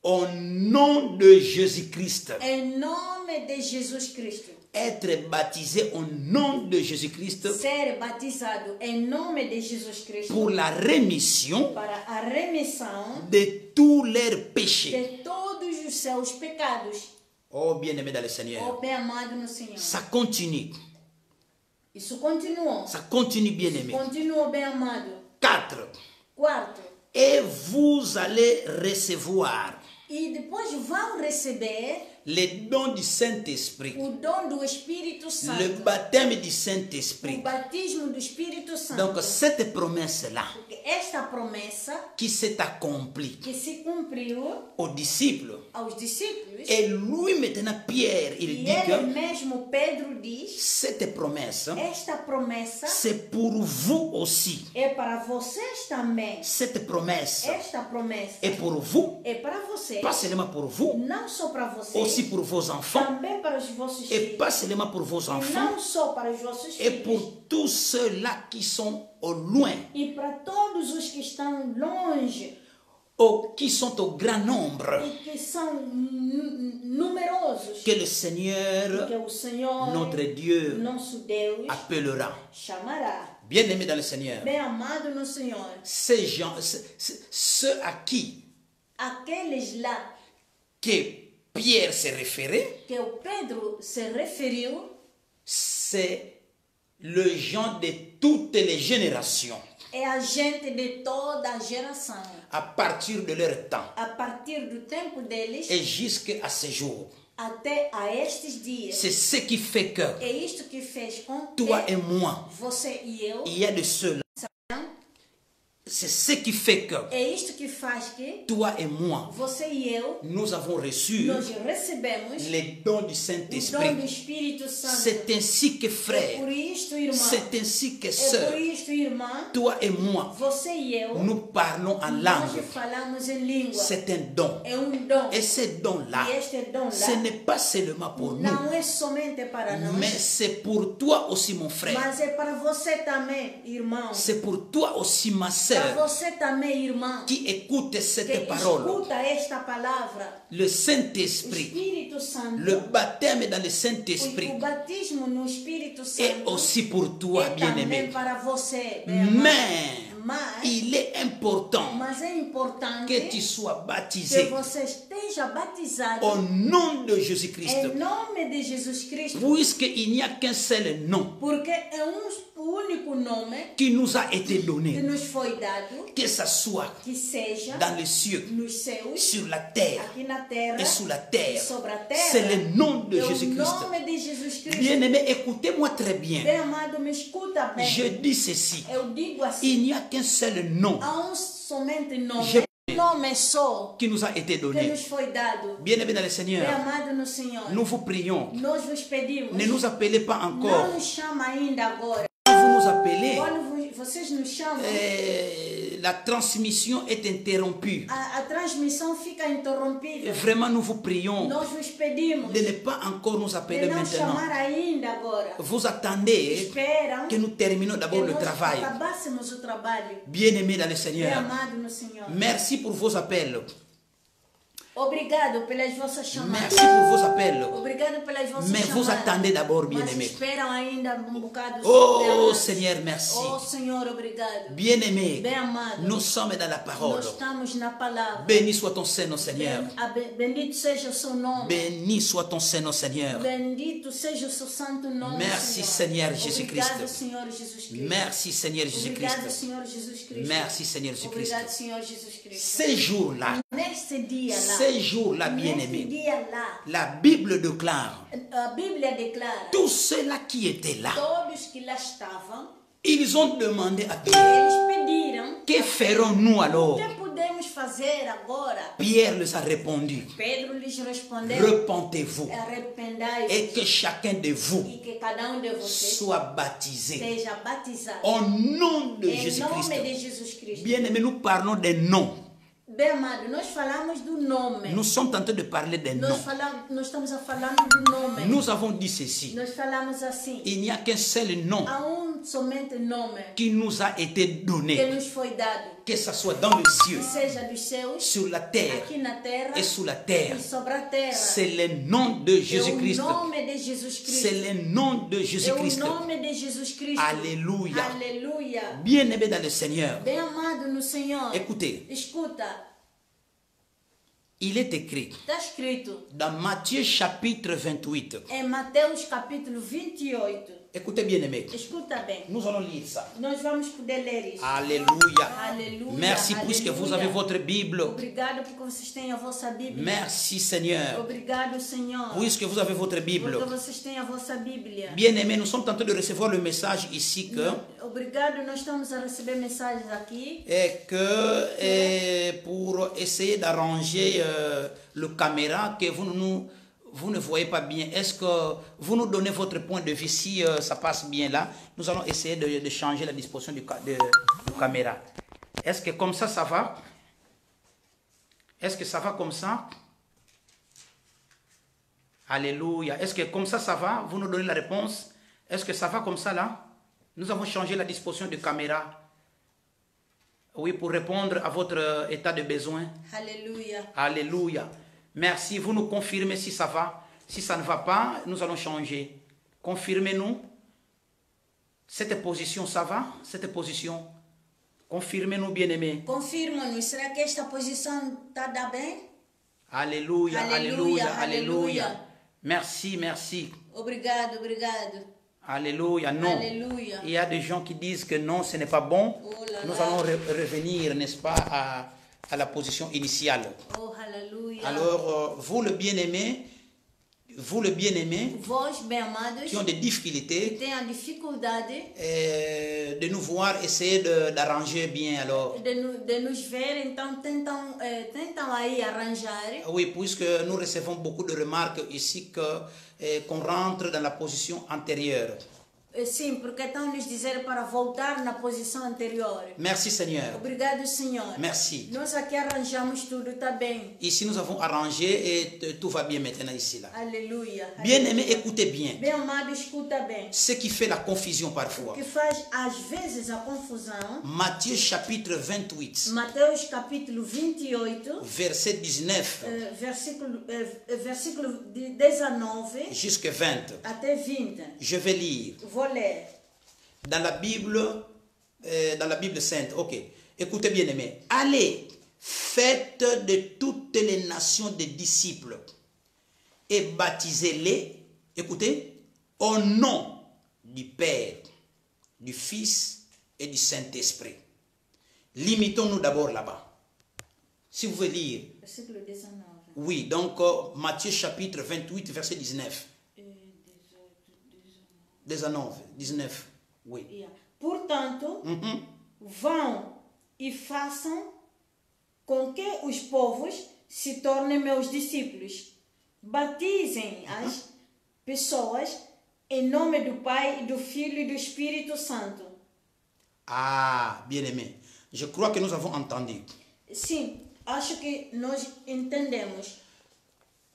Au nom de Jésus-Christ. Em nome de Jesus Cristo. Être baptisé au nom de Jésus-Christ Ser batizado em nome de Jesus Cristo. pour la rémission Para a remissão de tous leurs péchés. de todos os seus pecados. Oh, bien-aimé dans le Seigneur. Oh, bem amado no Senhor. Ça continue. Isso continuou. Ça continue, bien-aimé. Continuou, bem amado. 4. Quarto. Et vous allez recevoir E depois vão receber les dons du Saint-Esprit. o dom do Espírito Santo. Le baptême du O Saint-Esprit. batismo do Espírito Santo. Donc, cette promesse-là Porque esta promessa qui s'est accomplie que se cumpriu aux disciples, aos discípulos, et lui maintenant, Pierre, il e dit ele que mesmo, Pedro, diz, cette promesse, esta promessa c'est pour vous aussi. é para vocês também. Cette promesse Esta promessa est pour vous, é para vocês, pas seulement pour vous, não só para vocês, aussi pour vos enfants, também para os vossos et filhos, pas seulement pour vos e enfants, não só para os vossos et filhos, pour tous ceux-là qui sont au loin, e para todos os que estão longe ou qui sont au grand nombre, e que são numerosos, que le Seigneur, que o Senhor, notre Dieu, nosso Deus, appellera. chamará. Bien-aimés dans le Seigneur, Bem amado no Senhor, ces gens, ceux à qui aqueles lá que Pierre s'est référé, que o Pedro se referiu, c'est le gens de toutes les générations, é a gente de toda a geração. à partir de leur temps A partir do tempo deles et jusqu'à ce jour. até a estes dias. C'est ce qui fait que É isto que fez com toi que et moi, você e eu, il y a de ceux-là. C'est ce qui fait que é isto que faz que toi et moi, você e eu, nous avons reçu nós recebemos les dons du o dom do Saint-Esprit. Espírito Santo. C'est ainsi que É frère, por isto, irmão, c'est ainsi que é sœur, por isto, irmã, toi et moi, você e eu, nous parlons en nós langue. falamos em língua. C'est un don. É dom. Et ce don-là, E este dom ce lá n'est pas seulement pour nous, não é somente para nós, mais c'est pour toi aussi, mon frère. mas é para você também, irmão. C'est pour toi aussi, ma Para sœur, você também, irmã, qui écoute que cette parole. escuta esta palavra. Le O Saint-Esprit, Espírito Santo, le baptême dans le o Saint-Esprit batismo no Espírito est Santo aussi pour toi, é também bien-aimé. para você, bem amado. Mais il est important Mas é importante que tu sois que baptisé você esteja batizado au nom de Jésus-Christ, em nome de Jesus Cristo, puisqu'il n'y a qu'un seul nom porque é o único nome qui nous a été que donné, nos foi dado, que ce soit que seja dans les cieux, nos céus, sur la terre aqui na terra et sous la terre. sobre a terra. C'est le nom de É o Jésus-Christ. nome de Jesus Cristo. Bien-aimé, écoutez-moi très bien. Bem amado, me escuta bem. Je dis ceci. Eu digo assim, Il n'y a qu'un seul nom há somente nome, Je- nome só qui nous a été que donné. nos foi dado. Bien-aimé dans le Bem Seigneur, amado no Senhor, nous vous prions. nós vos pedimos, Ne nous appelez pas não encore. nos chama ainda agora. Quand vous nous appelez, Quando vocês nos chamam, la transmission est interrompue. a transmissão fica interrompida. Vraiment, nous vous prions Nós vos pedimos de ne pas encore nous de appeler não maintenant. chamar ainda agora. Vous attendez Esperam que nous terminons d'abord que le nós travail. acabássemos o trabalho. Bien-aimé dans le Bem Seigneur, amado no Senhor. merci pour vos appels. Obrigado pelas vossas chamadas. Merci pour vos appels. Obrigado pelas vossas Mais vous chamadas. attendez d'abord, Mas bien-aimés. esperam ainda bocado. Oh amados. Seigneur, merci. Oh Senhor, obrigado. Bien-aimés, Bem amado. nous sommes dans la parole. Nós estamos na palavra. Béni soit ton Seigneur, Seigneur. Bendito seja o seu nome. Béni soit ton Seigneur, Seigneur. Bendito seja o seu santo nome. Merci, Senhor. Seigneur Obrigado, Jésus-Christ. Senhor Jesus Cristo. Merci, Seigneur Obrigado, Jésus-Christ. Senhor Jesus Cristo. Merci, Seigneur Jésus-Christ. Obrigado, Senhor Jesus Cristo. Ces jours-là, Nesse dia lá. ces jours-là, Nesse bien-aimés, dia lá. la Bible déclare, A Bíblia declara. tous ceux-là qui étaient là, Todos que lá estavam, ils ont demandé à Pierre, eles pediram. que ferons-nous O alors? que podemos fazer agora? Pierre les a répondu, Pedro lhes respondeu. repentez-vous Arrependai-vos. et que chacun de vous E que cada de vocês soit baptisé seja batizado. au nom de Em nome de Jésus-Christ. Jesus Cristo. Bien-aimés, nous parlons des noms. Bem amado, nós falamos do nome. Nous sommes en train de parler des noms. Nós estamos a falando do nome. Nous avons dit ceci. Nós falamos assim. Il n'y a qu'un seul nom Há somente nome qui nous a été que donné, nos foi dado. que ce soit dans le ciel, Seja dos céus, sur la terre aqui na terra et sous la terre. e sobre a terra. C'est le nom de É Jésus-Christ. o nome de Jesus Cristo. C'est le nom de É o Jésus-Christ. nome de Jesus Cristo. Alléluia. Aleluia. Bien-aimé dans le Seigneur, Bem amado no Senhor. écoutez, Escuta, il est écrit está escrito dans Matthieu chapitre 28. em Mateus capítulo 28. Écoutez, bien-aimé, Escuta bem. nous allons lire ça. Nós vamos poder ler isso. Alléluia. Aleluia. Merci puisque vous avez votre Bible. Obrigado porque vocês têm a vossa Bíblia. Merci Seigneur, Obrigado, Senhor. puisque vous avez votre Bible. Porque vocês têm a vossa Bíblia. Bien-aimé, nous sommes en train de recevoir le message ici Obrigado, nós estamos a receber mensagens aqui. pour essayer d'arranger le caméra que vous ne voyez pas bien. Est-ce que vous nous donnez votre point de vue si ça passe bien là? Nous allons essayer de changer la disposition de caméra. Est-ce que comme ça va? Est-ce que ça va comme ça? Alléluia. Est-ce que comme ça va? Vous nous donnez la réponse. Est-ce que ça va comme ça là? Nous avons changé la disposition de caméra. Oui, pour répondre à votre état de besoin. Alléluia. Alléluia. Merci. Vous nous confirmez si ça va. Si ça ne va pas, nous allons changer. Confirmez-nous. Cette position, ça va? Cette position. Confirmez-nous, bien-aimés. Confirma-nos. Será que esta posição está dá bem? Alléluia, Alléluia, alléluia, alléluia. alléluia. Merci, merci. Obrigado, obrigado. Alléluia, non. Alléluia. Il y a des gens qui disent que non, ce n'est pas bon. Oh là Nous là. allons revenir, n'est-ce pas, à la position initiale. Oh, aleluia. Alors, vous le bien-aimé, Vós, bem amados, qui ont des que difficultés, têm a dificuldade de nous voir essayer d'arranger bien. Alors, de nos ver, então tentam aí arranjar. oui, puisque nous recevons beaucoup de remarques ici qu'on rentre dans la position antérieure. Sim, porque estão nos dizer para voltar na posição anterior. Merci Seigneur. Obrigado, Senhor. Merci. Nós aqui arranjamos tudo, está bem. Ici, nous avons arrangé et tout va bien maintenant ici. Là. Aleluia. Bien-aimé, écoutez bien. Bem amado, escuta bem. Ce qui fait la confusion parfois. Que faz às vezes a confusão. Matthieu chapitre 28, Mateus capítulo 28, verset 19 versículo 19 jusqu'à 20. até 20. Je vais lire Vou ler. dans la Bible sainte. Ok. Écoutez bien aimé. Allez, faites de toutes les nations des disciples et baptisez-les, écoutez, au nom du Père, du Fils et du Saint-Esprit. Limitons-nous d'abord là-bas. Si vous voulez lire. Versículo 19. Oui, donc Matthieu chapitre 28, verset 19. 19, oui. Yeah. Portanto, vão e façam com que os povos se tornem meus discípulos. Batizem as pessoas em nome do Pai, do Filho e do Espírito Santo. Ah, bien-aimé. Je crois que nous avons entendu. Sim, acho que nós entendemos.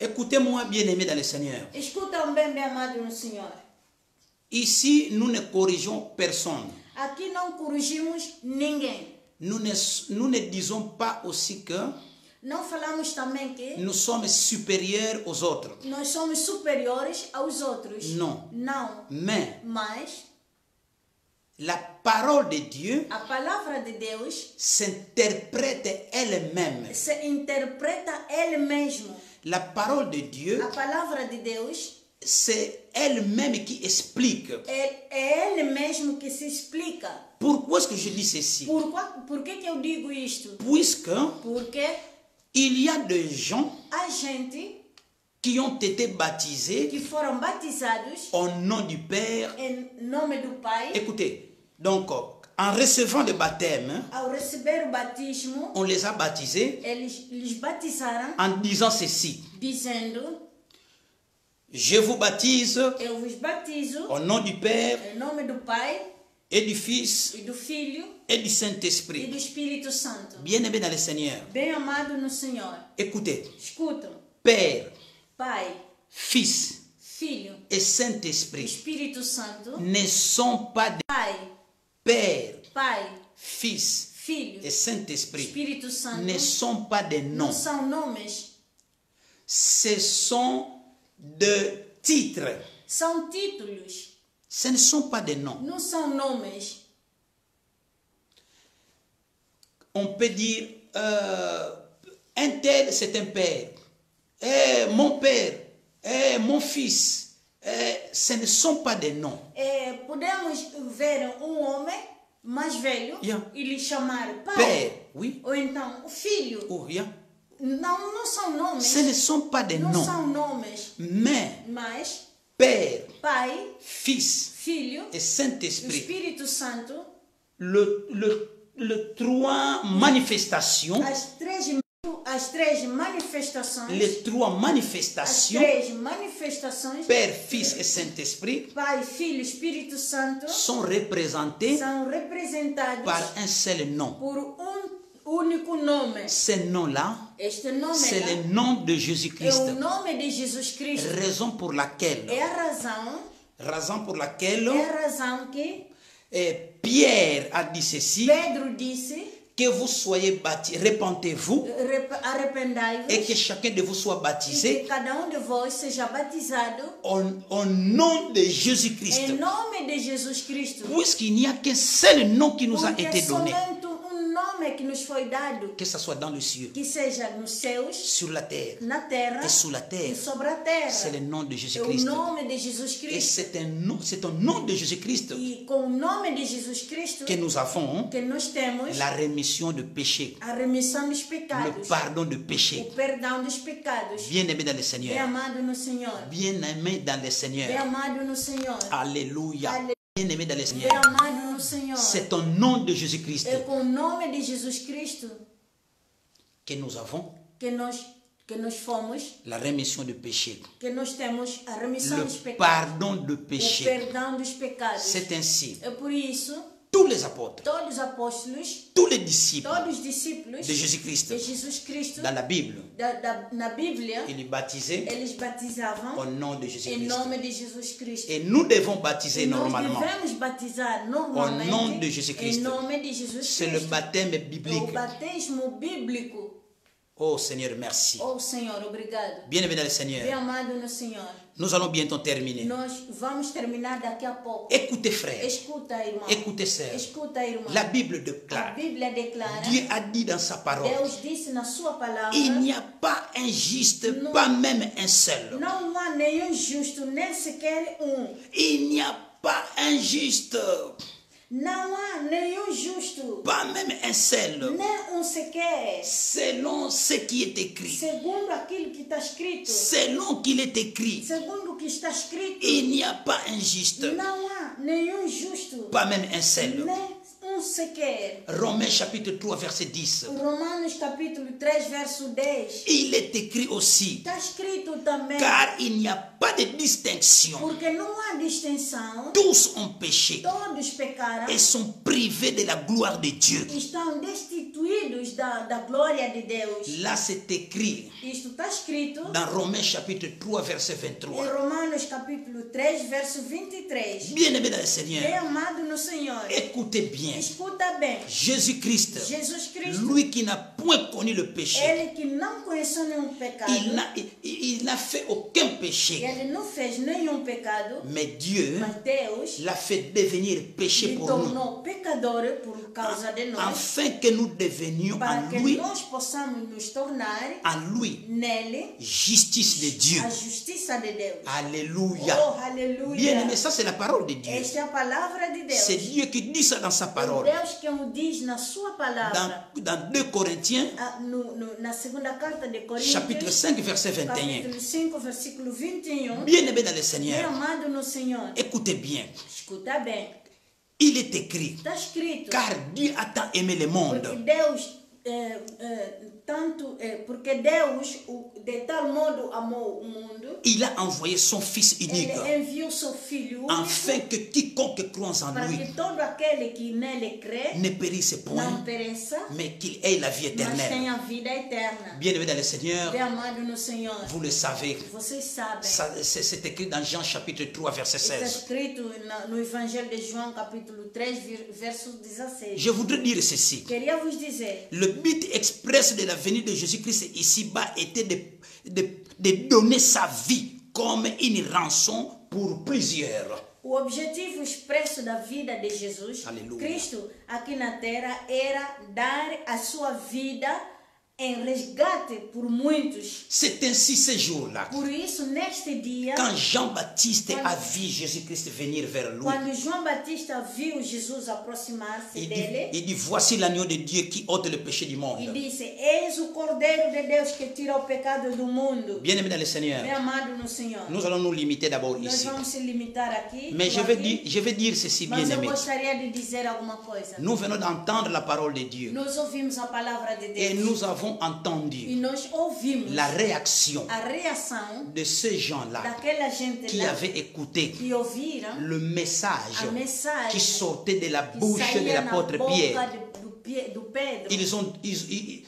Écoutez-moi, bien-aimé dans le Seigneur. Escutam bem, bem amado no Senhor. Ici, nous ne corrigeons personne. Aqui não corrigimos ninguém. Nous ne disons pas aussi que Não falamos também que nous sommes supérieurs aux autres. nós somos superiores aos outros. Non. Não. Mais Mas la parole de Dieu a palavra de Deus s'interprète elle-même. se interpreta ele mesmo. La parole de Dieu, A palavra de Deus c'est elle-même qui explique. é ele mesmo que se explica. Pourquoi est-ce que je dis ceci? Por que eu digo isto? Puisque Porque il y a des gens a gente qui ont été baptisés que foram batizados au nom du Père. em nome do Pai, Écoutez, donc en recevant le baptême, ao receber o batismo, on les a baptisés eles batizaram en disant ceci: dizendo: je vous baptise eu vos batizo au nom du Père em nome do Pai et du Fils e do Filho et du e Saint-Esprit. do Espírito Santo. Bien-aimés dans le Seigneur, Bem amado no Senhor, écoutez, escutam: Père, Pai, Fils Filho et e Saint-Esprit Espírito Santo. ne sont pas des Pai, Père, Pai, Fils Filho et e Saint-Esprit Espírito Santo ne sont pas des não noms. são nomes, Ce sont de titres. são títulos, Ce ne sont pas des noms. não são nomes. On peut dire, un tel, c'est un père. Mon père, mon fils. Ce ne sont pas des noms. Podemos ver homem mais velho Yeah. e lhe chamar pai, Père, oui. ou então o filho. Ou rien. Não são nomes, Ce ne sont pas des não noms. são nomes, Mais mas Père, Pai, Fils Filho et e Saint-Esprit, Espírito Santo, le trois manifestations, as três manifestações, les trois as manifestations, três manifestações, Père, Fils et Saint-Esprit, Pai, Filho e Espírito Santo, sont représentées são representados par un seul nom. por único nome. Ce nom-là, Este nome c'est lá le nom de é Jésus-Christ. o nome de Jesus Cristo. Raison pour laquelle, É a razão que Pierre a dit ceci, Pedro disse: que vous soyez baptisés, repentez-vous arrependai-vos et que chacun de vous soit e baptisé que cada de vós seja batizado au nom de Jésus-Christ. em nome de Jesus Cristo. Puisqu'il n'y a qu'un seul nom qui nous a Porque été donné, somente nome que nos foi dado, que ce soit dans le ciel, que seja nos céus, sur la terre na terra et sous la e terre. sobre a terra. C'est le nom de É o Jésus-Christ. nome de Jesus Et Cristo. c'est au nom de Jésus-Christ E com o nome de Jesus Cristo que nous avons que nós temos la rémission de péché, a remissão dos le pecados, pardon de péché. o perdão dos pecados. Bien-aimé dans le Bem Seigneur. amado no Senhor. Bien-aimé dans le Bem Seigneur. amado no Senhor. Alléluia. Bien-aimé dans le Bem Seigneur. amado no Senhor. C'est au nom de Jésus-Christ É com o nome de Jesus Cristo que nous avons que nós fomos, la rémission de péché, que nós temos a remissão dos le pecados, pardon de o péché. perdão dos pecados. C'est ainsi. É por isso, Tous les apôtres, todos os apóstolos, tous les disciples todos os discípulos de Jésus-Christ de Jesus Cristo, dans la Bible, na Bíblia, ils baptisaient eles batizavam au nom de em Jésus-Christ. nome de Jesus Cristo. Et nous devons baptiser Nós normalement. devemos batizar normalmente Au nom de Jesus em Christ. nome de Jesus C'est le Cristo. baptême É o biblique. batismo bíblico. Oh Seigneur, merci. Oh Senhor, obrigado. Bien-aimé dans le Bem Seigneur, amado no Senhor. nous allons bientôt terminer. Nós vamos terminar daqui a pouco. Écoutez frères, Escuta, irmão. écoutez sœurs. Escuta, irmão. La Bible A déclare, Bíblia declara, Dieu a dit dans sa parole, Deus disse na sua palavra, il n'y a pas un juste, pas même un seul. não há nenhum justo, nem sequer Il n'y a pas un juste, Não há nenhum justo, pas même un seul. nem sequer. Selon ce qui est écrit, Segundo aquilo que está escrito, selon qu'il est écrit, segundo o que está escrito, il n'y a pas un juste, não há nenhum justo, pas même un seul. nem sequer. Romains chapitre 3 verset 10. Romanos capítulo 3, verso 10. Il est écrit aussi, Está escrito também, car il n'y a pas de distinction. porque não há distinção, Tous ont péché todos pecaram et sont privés de la gloire de Dieu. e estão destituídos da glória de Deus. Là, c'est écrit Isto está escrito dans Romains chapitre 3 verset em 23. Romanos capítulo 3, verso 23. Bien-aimé dans le Bem Seigneur, amado no Senhor, écoutez bien. escuta bem. Jésus-Christ, Jesus Cristo, lui qui n'a point connu le péché. Ele que não conheceu nenhum pecado. Il n'a fait aucun péché. Ele não fez nenhum pecado. Mais Dieu Mas Deus l'a fait devenir péché lhe pour nous. tornou pecador por causa de nós. Afin que nous devenions Para en que lui, nós possamos nos tornar en lui, nele justice de Dieu. a justiça de Deus. Alléluia. Oh, aleluia. Bien aimé, ça c'est la parole de Dieu. Esta é a palavra de Deus. C'est Dieu qui dit ça dans sa parole. Deus que o diz na sua palavra. Dans 2 Corinthiens, Na segunda carta de Coríntios, chapitre 5, verset 21. capítulo 5, versículo 21. Bien aimé dans le Meu Seigneur, amado no Senhor, écoutez bien. escuta bem. Il est écrit, Está escrito. car Dieu a tant aimé le Porque monde Deus porque Deus de tal modo amou o mundo, il a envoyé son Fils unique, ele enviou seu filho único afin que quiconque croit en para lui que todo aquele que nele crê ne périsse não point, pereça, mais qu'il ait la vie mas éternelle. tenha vida eterna. Bien aimé dans le Seigneur, Bem amado no Senhor, vous le savez, vocês sabem. c'est écrit dans Jean chapitre 3, verset Está 16. escrito no Evangelho de João, capítulo 3, verso 16. Je voudrais dire ceci. Queria vos dizer, Le but express de la venue de Jésus-Christ ici-bas était de donner sa vie comme une rançon pour plusieurs. o objetivo expresso da vida de Jesus, Aleluia. Cristo, aqui na terra, era dar a sua vida em resgate por muitos. C'est ainsi ces jours-là, Por isso, neste dia, quand Jean-Baptiste a vu Jésus-Christ venir vers lui, quando João Batista viu Jesus aproximar-se dele, il dit, voici l'agneau de Dieu qui ôte le péché du e monde. disse: Eis o Cordeiro de Deus que tira o pecado do mundo. Bien-aimé dans le Seigneur, Meu amado no Senhor, nous allons nous limiter d'abord nós ici. vamos se limitar aqui. Mais je vais dire ceci, Mas eu bien-aimé. gostaria de dizer alguma coisa. Nous venons d'entendre la parole de Dieu Nós ouvimos a palavra de et Deus nous avons e entendu nós ouvimos la réaction a reação de ces gens-là daquela gente qui lá avaient écouté que ouviram le message a mensagem qui sortait de la que bouche de saía na l'apôtre boca Pierre. do Pedro.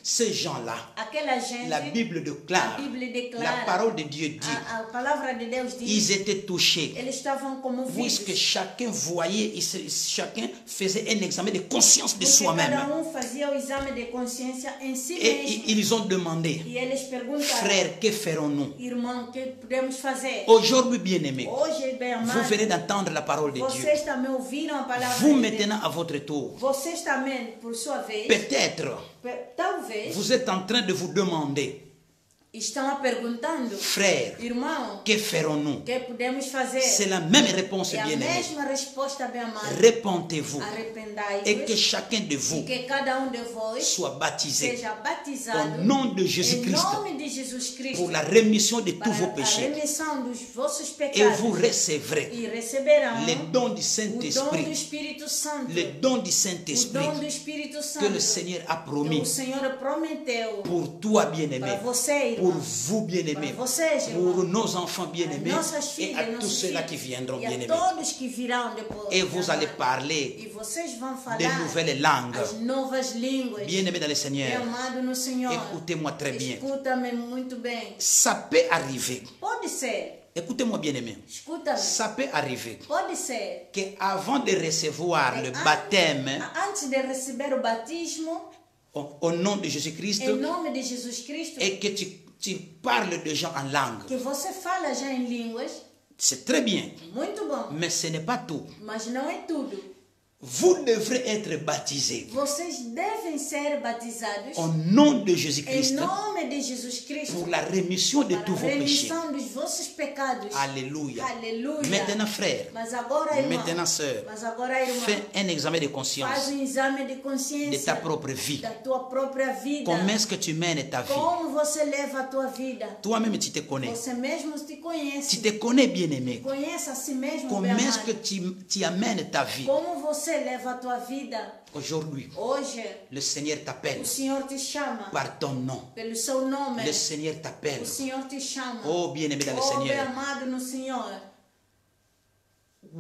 Ces gens-là, Aquela gente, la Bible déclare, a Bíblia la declara, parole de Dieu dit, a palavra de Deus diz, ils étaient touchés, eles estavam comovidos. puisque chacun voyait, chacun faisait un examen de conscience de Porque soi-même. cada fazia o exame de consciência em si Et mesmo. ils ont demandé, E eles perguntaram, frère, que ferons-nous? irmão, o que podemos fazer? Aujourd'hui, bien-aimés, Hoje, bem vous amado, venez d'entendre la parole de Dieu. vocês também ouviram a palavra Vous de Deus. maintenant, à votre tour, Vocês também, por sua vez, peut-être, talvez, vous êtes en train de vous demander, estão a perguntando, frère, irmão, que ferons-nous? o que podemos fazer? C'est la même réponse, É a bien-aimés. mesma resposta, bem amado. Repentez-vous et que Arrependai-vos chacun de e vous que cada de vós soit baptisé seja batizado au nom de em Jésus-Christ nome de Jesus Cristo pour la rémission de tous para vos a péchés. remissão dos vossos Et pecados vous recevrez e receberão le don du o dom do Saint-Esprit, Espírito Santo. le don du O Saint-Esprit dom do Espírito que Santo le Seigneur a que o promis Senhor prometeu pour toi, bien-aimé, para você, pour irmão, vous, bien-aimés, para vocês, pour irmão, nos enfants bien-aimés nossas et filhas, à tous nossos ceux-là filhos, qui viendront, e a bien-aimés. todos que virão depois. Et vous allez amado. parler E vocês vão falar de nouvelles langues. as novas línguas. Bien-aimés dans le Meu Seigneur, amado no Senhor, écoutez-moi très bien. escuta-me muito bem. Ça peut arriver, Pode ser, écoutez-moi bien-aimé, escuta-me, ça peut arriver pode ser qu'avant de recevoir le baptême antes de receber o batismo, au nom de Jésus-Christ em nome de Jesus Cristo, et que tu parles de gens en langue, que você fala já em línguas, c'est très bien, muito bom, mais ce n'est pas tout. mas não é tudo. Vous devrez être baptisés Vocês devem ser batizados au nom de em Jésus-Christ nome de Jesus Cristo pour la rémission de para tous a vos péchés. remissão dos vossos pecados. Alléluia. Aleluia. Maintenant, frère, Mas agora, irmão, maintenant, sœur, mas agora, irmão, fais un examen de faz conscience exame de de consciência ta propre vie. da tua própria vida. Comment est-ce que tu mènes ta vie? Como você leva a tua vida? Toi-même, tu te connais. Você mesmo te conhece. Tu te connais, bien-aimé. Conhece a si mesmo, Comment bem est-ce que amado. tu amènes ta vie? Como você leva a tua vida? Aujourd'hui, Hoje, le Seigneur t'appelle o Senhor te chama par ton nom. pelo seu nome. Le Seigneur t'appelle. O Senhor te chama. Oh, bien-aimé dans le Oh, bem Seigneur. amado no Senhor.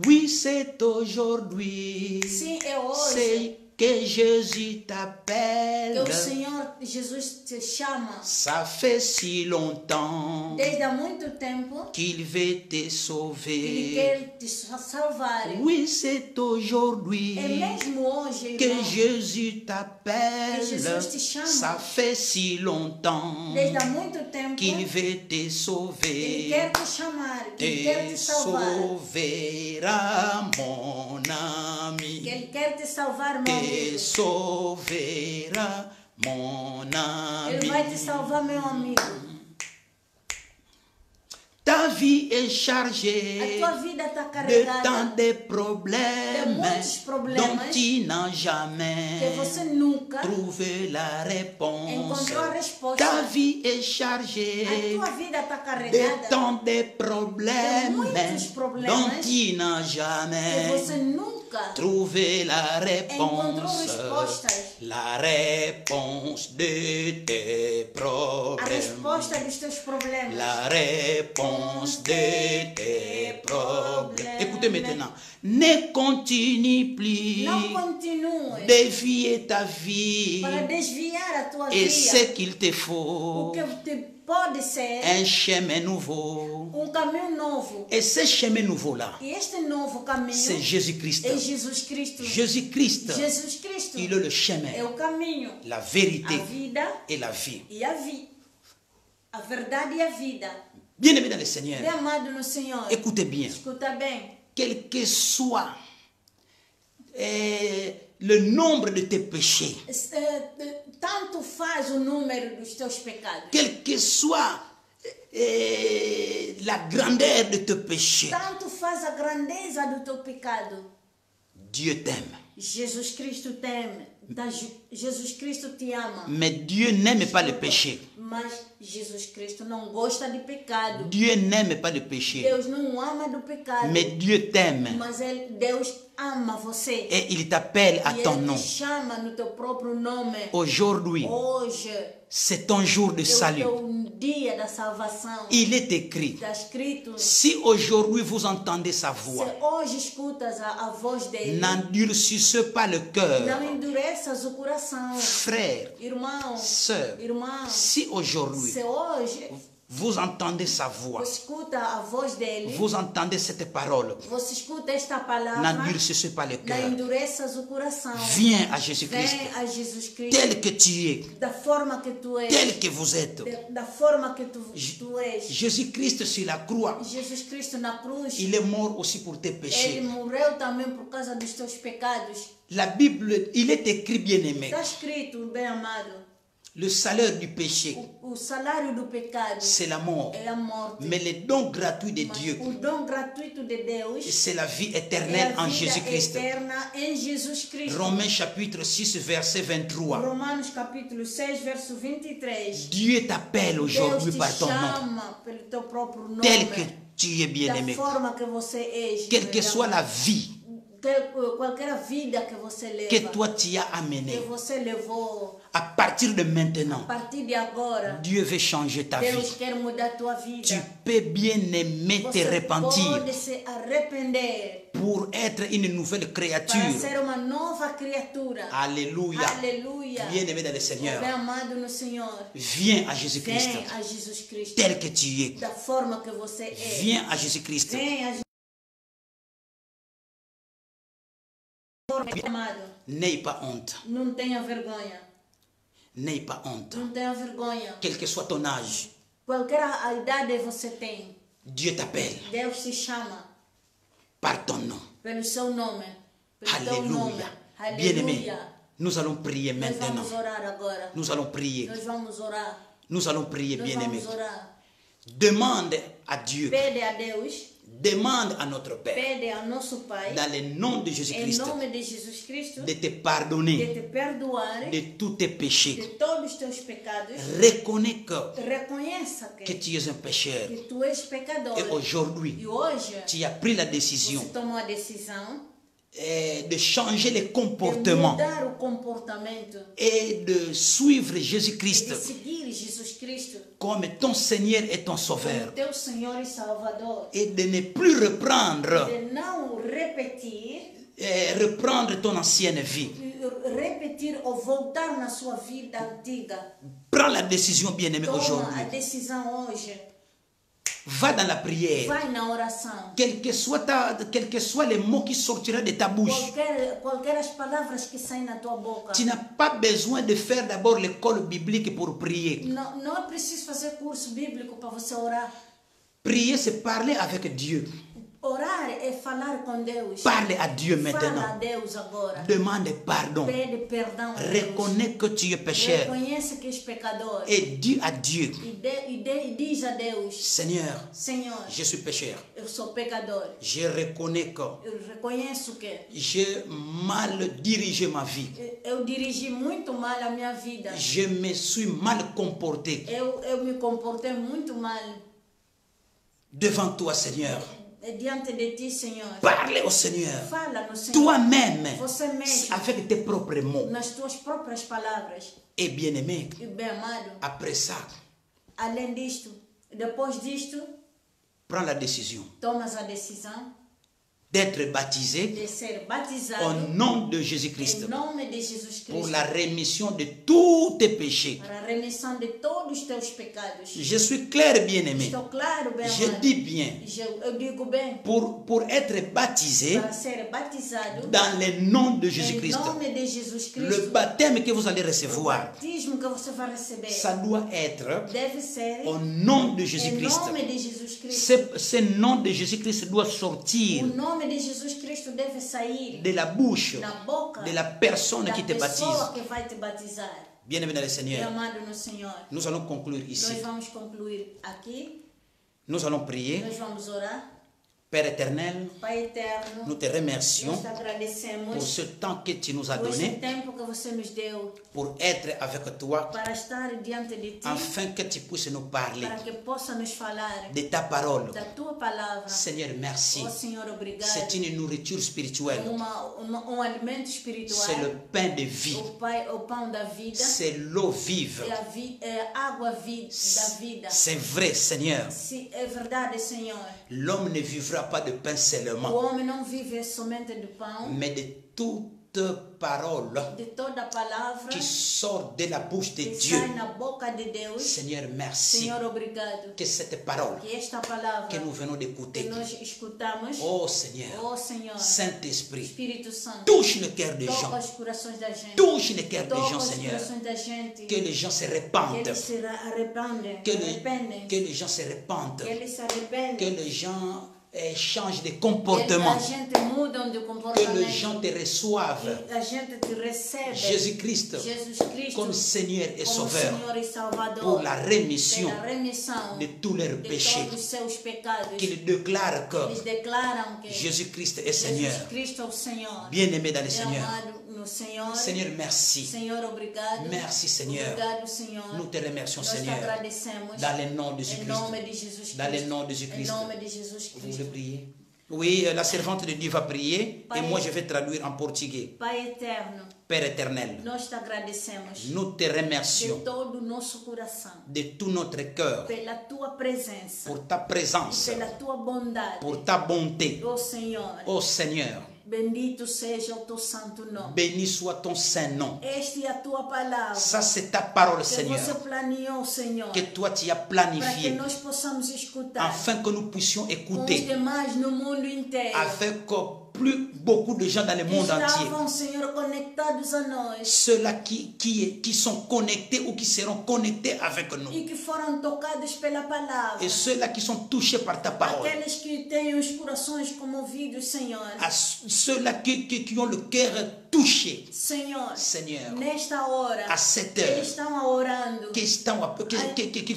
Oui, c'est aujourd'hui. Sim, é hoje. C'est que Jésus que t'appelle. o Senhor Jesus te chama Ça fait si longtemps desde há muito tempo. qu'il veut te Ele sauver. quer te salvar. Oui, c'est aujourd'hui É mesmo hoje, que irmão. Jésus t'appelle. Que Jesus te chama. Ça fait si longtemps Desde há muito tempo. qu'il veut te Ele sauver. quer te chamar. Que ele quer Te te salvar. sauvera, mon Que ami. ele quer te salvar, meu Te amigo. sauvera, mon Ele vai te ami. salvar, meu amigo. Ta vie est A chargée tua vida está de carregada tant de problèmes muitos problemas dont tu n'as que jamais você nunca trouvé la réponse. encontrou a resposta. Ta vie est A chargée tua vida está de carregada tant de problèmes muitos problemas dont tu n'as que jamais você nunca trouvé la encontrou réponse. respostas. La réponse de tes A problèmes. resposta dos teus problemas. La réponse de tes problèmes. Écoutez maintenant. Ne continue plus Não continue dévier ta vie. para desviar a tua Et vida. ce qu'il te O faut, que te pode ser un chemin nouveau. caminho novo. Et ce chemin nouveau-là, E este novo caminho c'est Jésus-Christ. é Jesus Cristo. Jésus-Christ, Jesus Cristo il est le chemin, é o caminho, la a vérité vida et la vie. e a vida. A verdade e a vida. Bien-aimé dans le Seigneur, Bem amado no Senhor. écoutez bien. Escuta bem. Quel que soit le nombre de tes péchés, Tanto faz o número dos teus pecados. quelle que soit la grandeur de tes péchés, Tanto faz a grandeza do teu pecado. Dieu t'aime. Jesus Cristo teme. Jesus Cristo te ama. Mais Dieu n'aime pas le péché. Mas Jesus Cristo não gosta de pecado. Dieu n'aime pas le péché. Deus não ama do pecado. Mais Dieu t'aime. Mas Deus ama você. Et il t'appelle à E ton Ele nom. te chama no teu próprio nome. Aujourd'hui, Hoje c'est ton jour de é o salut. teu dia da salvação. Il est écrit, Está escrito. si aujourd'hui vous entendez sa Se voix, hoje escutas a voz dele, n'endurcissez pas le cœur. não endureças o coração. Frère, Irmão, sœur, irmão, si aujourd'hui se hoje vous entendez sa voix, você escuta a voz dele, vous entendez cette parole, você escuta esta palavra, n'endurcissez pas le não cœur. endureças o coração. Viens à Jésus-Christ, Vem a Jesus Cristo, tel que tu es, da forma que tu és, tel que vous êtes. da forma que tu és. Jésus-Christ sur la croix, Jesus Cristo na cruz, il est mort aussi pour tes ele péchés. morreu também por causa dos teus pecados. La Bible, il est écrit, bien-aimé, Está escrito, bem amado, le salaire du péché, o salário do pecado c'est la mort. é a morte. Mais le don gratuit de Mas Dieu, o dom gratuito de Deus c'est la vie é éternelle a en vida Jésus-Christ. eterna em Jesus Cristo. Romains chapitre 6, verset 23. Romanos capítulo 6, verso 23. Dieu t'appelle Deus aujourd'hui te par ton nom, chama pelo teu próprio nome, tel que tu es da bien-aimé. forma que você és. Quelle que soit la vie qualquer vida que você leva, que toi tu as que amenée, você levou, à partir de a maintenant, partir de agora, Dieu veut changer ta Deus vie. quer mudar a tua vida. Tu peux bien-aimé te Você repentir pode se arrepender pour être une nouvelle para créature. ser uma nova criatura. Alléluia. Aleluia. Bien-aimé dans le Seigneur, Bem amado no Senhor. viens à Jésus-Christ, Vem a Jesus Cristo. tel que tu es. Da forma que você é. Viens à Jésus-Christ. Vem a Jesus amado. N'aie pas honte. Não tenha vergonha. N'aie pas honte. Não tenha vergonha. Quel que soit ton âge, Qualquer a idade você tem, Dieu t'appelle Deus te chama par ton nom. pelo seu nome. Pelo teu nome. Alléluia. Bien-aimé, Aleluia. nous allons prier Nós maintenant. vamos orar agora. Nous allons prier. Nós vamos orar. Nous allons prier, Nós bien-aimé. vamos orar. Demande à Dieu, Pede a Deus, demande à notre Père, pede ao nosso Pai, dans le nom de em Jésus-Christ, nome de Jesus Cristo, de te de pardonner te perdoar de tous tes de péchés. todos os teus pecados. Reconnais Reconheça que tu es un pécheur. que tu és pecador. Et aujourd'hui, E hoje tu as pris la décision você tomou a decisão de changer les de comportements mudar o comportamento et de suivre e Jésus-Christ de seguir Jesus Cristo comme ton Seigneur et ton como Sauveur. teu Senhor e Salvador. Et de ne plus reprendre De não repetir, reprendre ton ancienne vie. repetir ou voltar na sua vida antiga. Prends la décision, bien-aimé, Toma a aujourd'hui. decisão hoje. Va dans la prière. Vai na oração. Quel que soient les mots qui sortiront de ta bouche. Qualquer as palavras que saem na tua boca. Tu n'as pas besoin de faire d'abord l'école biblique pour prier. Não é preciso fazer curso bíblico para você orar. Prier, c'est parler avec Dieu. Orar é falar com Deus. Parle à Dieu Fala a maintenant. Deus agora. Demande pardon. Pede perdão a Deus. Reconnais que tu es pécheur. Reconhece que és pecador. Et dis à Dieu, E diz a Deus: Seigneur, Senhor, je suis pécheur. eu sou pecador. Je reconnais que Eu reconheço que j'ai mal dirigé ma vie. eu dirigi muito mal a minha vida. Je me suis mal comporté Eu me comportei muito mal devant toi, Seigneur. diante de ti, Senhor. Parle au Seigneur. Fala no Senhor. Toi-même, Você mesmo. avec tes propres mots. Nas tuas próprias palavras. Et bien-aimé, E bem amado, après ça, além disto, depois disto, prends la décision tomas a decisão d'être baptisé de ser batizado au nom de Jésus-Christ em nome de Jesus pour Cristo la rémission de tous tes péchés. para a remissão de todos os teus pecados. Je suis clair, bien-aimé. Estou claro, bem Je amado. dis bien, Eu digo bem, pour être baptisé para ser batizado dans le nom de em Jésus-Christ, nome de Jesus le Cristo, baptême que vous allez o recevoir, batismo que você vai receber ça doit être deve ser au nom de em Jésus-Christ. nome de Jesus Cristo. Ce nom de Jésus-Christ doit O sortir nome de Jesus Cristo deve sair de la bouche da boca de la personne da qui te baptise. pessoa que vai te batizar. Bien-aimé dans le E Seigneur, amado no Senhor, nous allons conclure ici. nós vamos concluir aqui, Nous allons prier. nós vamos orar. Père éternel, Pai eterno, nous te remercions nós te agradecemos pour ce temps que tu nous as por donné esse tempo que você nos deu pour être avec toi, para estar diante de ti, afin que tu puisses nous parler para que possa nos falar de ta parole. da tua palavra. Seigneur, merci. Ó Senhor, obrigado. C'est une nourriture spirituelle. Alimento espiritual. C'est le pain de vie. O pão da vida. C'est l'eau vive. É a água da vida. C'est vrai, Seigneur. É verdade, Senhor. L'homme ne vivra pas de pain O seulement, homem não vive somente do pão, mais de toute parole de toda a palavra qui sort de la bouche de que Dieu. sai na boca de Deus. Seigneur, merci Senhor, obrigado. que cette parole Que esta palavra que nous venons que d'écouter, nós escutamos, oh Seigneur, ó Senhor, Saint-Esprit, Espírito Santo, touche le cœur des toca gens, os corações da gente. touche le cœur des Toca gens, os Seigneur, corações da gente. que les gens se Que répandent, eles se arrependem. que Que les gens se répandent, eles se que arrependem. les gens changent de Que comportement, a gente muda de que comportamento. les gens te reçoivent. Que a gente te recebe. Jésus-Christ Jesus Cristo comme Seigneur et como Sauveur Senhor e Salvador. pour la rémission Pela remissão de tous leurs de péchés, todos os seus pecados. qu'ils déclarent que Eles declaram que Jésus-Christ est Seigneur. Jesus Cristo é o Senhor. Bien-aimé dans le É Seigneur. amado no Senhor. Seigneur, merci. Senhor, obrigado. Merci, Seigneur. Obrigado, Senhor. Nous te remercions, Nós te Seigneur. agradecemos. Dans le nom de Em Jésus-Christ. nome de Jesus Cristo. Dans le nom de Em Jésus-Christ. nome de Jesus Vous voulez Cristo. prier? Oui, la servante de Dieu va prier et Pai- moi je vais traduire en portugais. Pai eterno, Père éternel, nós te agradecemos nous te de remercions todo o nosso coração de tout notre cœur pela tua presença, pour ta présence, pela tua bondade. pour ta bonté. Ó Senhor, Ô Seigneur, bendito seja o teu santo nome. béni soit ton saint nom. Esta é a tua palavra Ça, c'est ta parole, que você Seigneur, planeou, Senhor, que toi tu as para que planifié nós possamos escutar afin que nous puissions com os écouter, demais no mundo inteiro afin que plus beaucoup de gens dans le que monde entier, estavam, Senhor, conectados a nós ceux-là qui sont connectés ou qui seront connectés avec nous, e que foram tocados pela palavra. et ceux-là qui sont touchés par ta parole, Aqueles que têm os corações comovidos, Senhor. à ceux-là qui ont le cœur touché, Senhor, Seigneur, nesta hora, à cette eles heure, estão orando qu'ils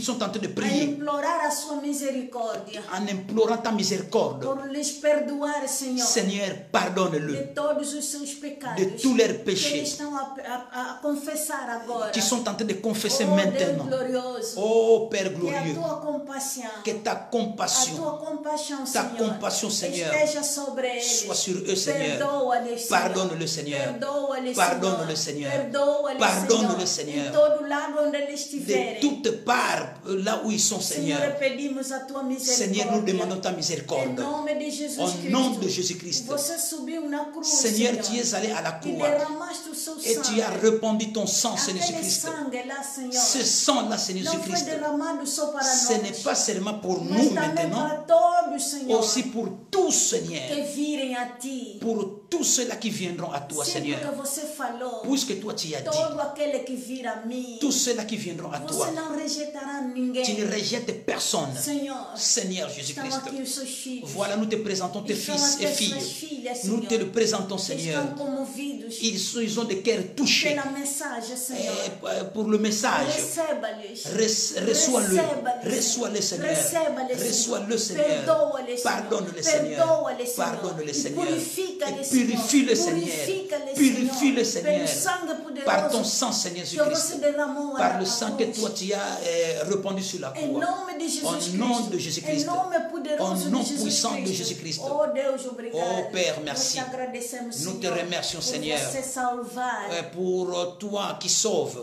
sont en train de a prier, implorar a sua misericórdia en implorant ta miséricorde. por lhes perdoar, Senhor, Seigneur, pardonne-le de todos os seus pecados de tous leurs que péchés eles estão a confessar agora. qui sont en train de confesser Oh, Deus maintenant. glorioso, Oh Père que a glorieux, tua compaixão, que ta a compassion tua compaixão, ta Senhor, compassion, Seigneur, esteja sobre eles. soit sur eux, Seigneur. Perdoa-lhes, Senhor. Pardonne-le, Seigneur. Seigneur. Perdoa-lhe, Pardonne-le, Senhor. Seigneur. Perdoa-lhe, Pardonne-le, Senhor. Seigneur. Em todo lado onde eles De estiverem. toutes parts, là où ils sont, Senhor, Seigneur. pedimos a tua misericórdia. Seigneur, nous demandons ta Em miséricorde. nome de Jesus Au Cristo. nom de Jésus-Christ. Você subiu na cruz, Seigneur, Senhor. tu es allé à la E croix. derramaste o seu Et sangue. tu as répandu ton sang, Seigneur Aquele Jésus-Christ. sangue lá, Senhor. Ce sang-là, Seigneur Não foi Jésus-Christ, derramado só para ce nós. n'est pas seulement pour Mas nous também maintenant, para todos, Senhor. aussi pour tous, Que Seigneur. virem a ti. Pour tous ceux-là qui viendront à toi, Sim, Seigneur. porque você falou. Puisque toi, tu as dit, Todo aquele que vir a mim. tous ceux-là qui viendront à Você toi, não rejeitará tu ninguém. ne rejettes personne. Senhor, Seigneur estão Jésus-Christ, aqui os seus filhos. voilà, nous te présentons tes Estão fils aqui et as suas filles. filhas, Nous Senhor. te le présentons, Que Seigneur. estão comovidos Ils ont des cœurs touchés pela mensagem, Senhor. pour le message. Receba-lhes. Reçois-le. Receba-lhes, Reçois-le, Seigneur. Receba-lhes, Reçois-le, Senhor. Seigneur. Perdoa-les, Senhor. Pardonne-le, Seigneur. Perdoa-les, Senhor. Pardonne-le, E Seigneur. purifica-les, Et purifie-le, Senhor. Seigneur. Purifica-les, Purifie-le, Senhor. Seigneur. Pelo sangue poderoso Par ton sang, Seigneur que você Jésus-Christ. derramou Par le na sang que cruz. toi tu as répandu sur la Em croix. nome de Jesus Au Cristo. nom de Jésus-Christ. Em nome poderoso Au nom de Jesus puissant de Cristo. Jésus-Christ. Oh Deus, obrigado. Oh Père, merci. Nós te agradecemos, Nous te Senhor, remercions, por Seigneur. você salvar. Pour toi qui sauves.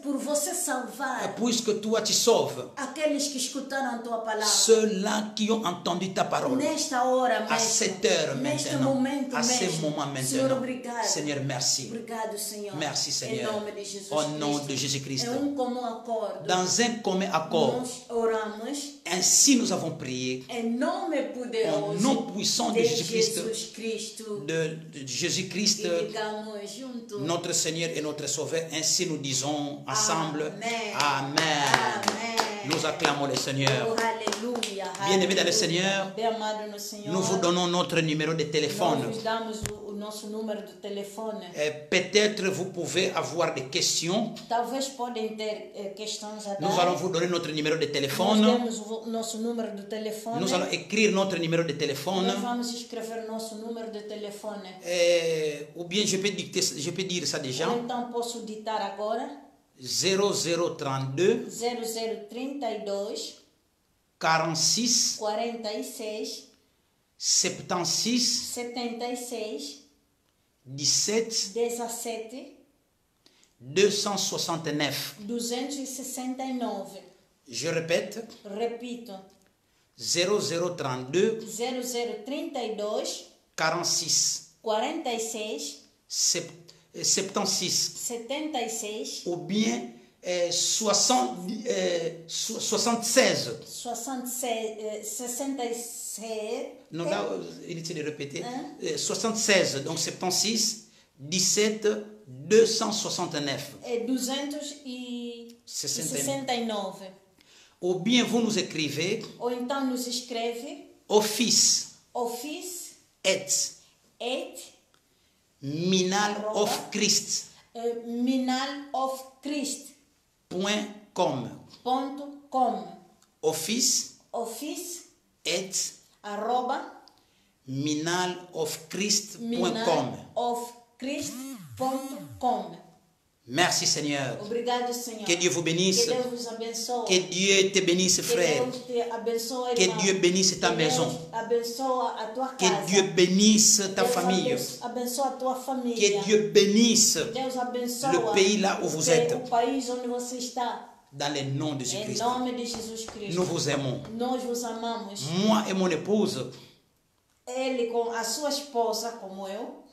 Por você salvar Puisque toi tu sauves. aqueles que escutaram a tua palavra. Ceux-là qui ont entendu ta parole. Nesta hora mesmo. À cette heure Neste maintenant. momento À ce mesmo. moment maintenant. Senhor, obrigado. Seigneur, merci. Obrigado, Senhor. Merci, Em Seigneur. nome de Jesus Au nom Cristo. de Jésus-Christ. Em comum acordo. Dans un commun accord. Nós oramos Ainsi nous avons prié. em nome poderoso Au nom puissant de Jésus-Christ. Jesus Cristo. De Jésus-Christ, E digamos juntos. notre Seigneur et notre Sauveur. Ainsi nous disons ensemble. Amen. Amen. Amen. Nous acclamons le Seigneur. Oh, alléluia. Bien-aimés dans le Aleluia. Seigneur, Bem amado no Senhor. nous vous donnons notre numéro de téléphone. Nós vos damos o nosso número de telefone. Peut-être vous pouvez avoir des questions. Talvez podem ter questões a dar. Nous allons vous donner notre numéro de Nós téléphone. temos o nosso número de telefone. Nous allons écrire notre numéro de téléphone. Nós vamos escrever nosso número de telefone. Ou bien je peux dire ça déjà. Ou então posso ditar agora. 0032 0032 46 46 76 76 17 17 269. 269. Je répète, Repito. 0032 0032 46 46 76 76 ou bien 76. 66. Non, là, inutile de répéter. 76, donc 76, 17, 269. É 269. Ou bien vous nous écrivez Ou então nos escreve office office at minal minalofchrist.com. Office office at minalofchrist.com. minalofchrist.com. Merci Seigneur. Obrigado, Senhor. Que Dieu vous bénisse. Que Deus vos abençoe. Que Dieu te bénisse, Que frère. Deus te abençoe, Que irmão. Dieu bénisse ta Que maison. Deus abençoa a tua Que casa. Dieu bénisse ta Deus famille. abençoa a tua família. Que Dieu bénisse Deus abençoa le pays là où vous êtes. o país onde você está. Dans le nom de Em Jésus-Christ. nome de Jesus Cristo. Nous vous aimons. Nós vos amamos. Moi et mon épouse, Ele com a sua esposa, como eu,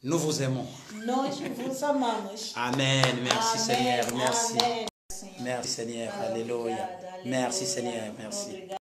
nous vous aimons. nós vos amamos. Amen. Merci Amém, Seigneur. Merci. amém, Senhor. Merci Seigneur. Obrigada, Alléluia. aleluia. Merci Seigneur. Merci. Obrigada.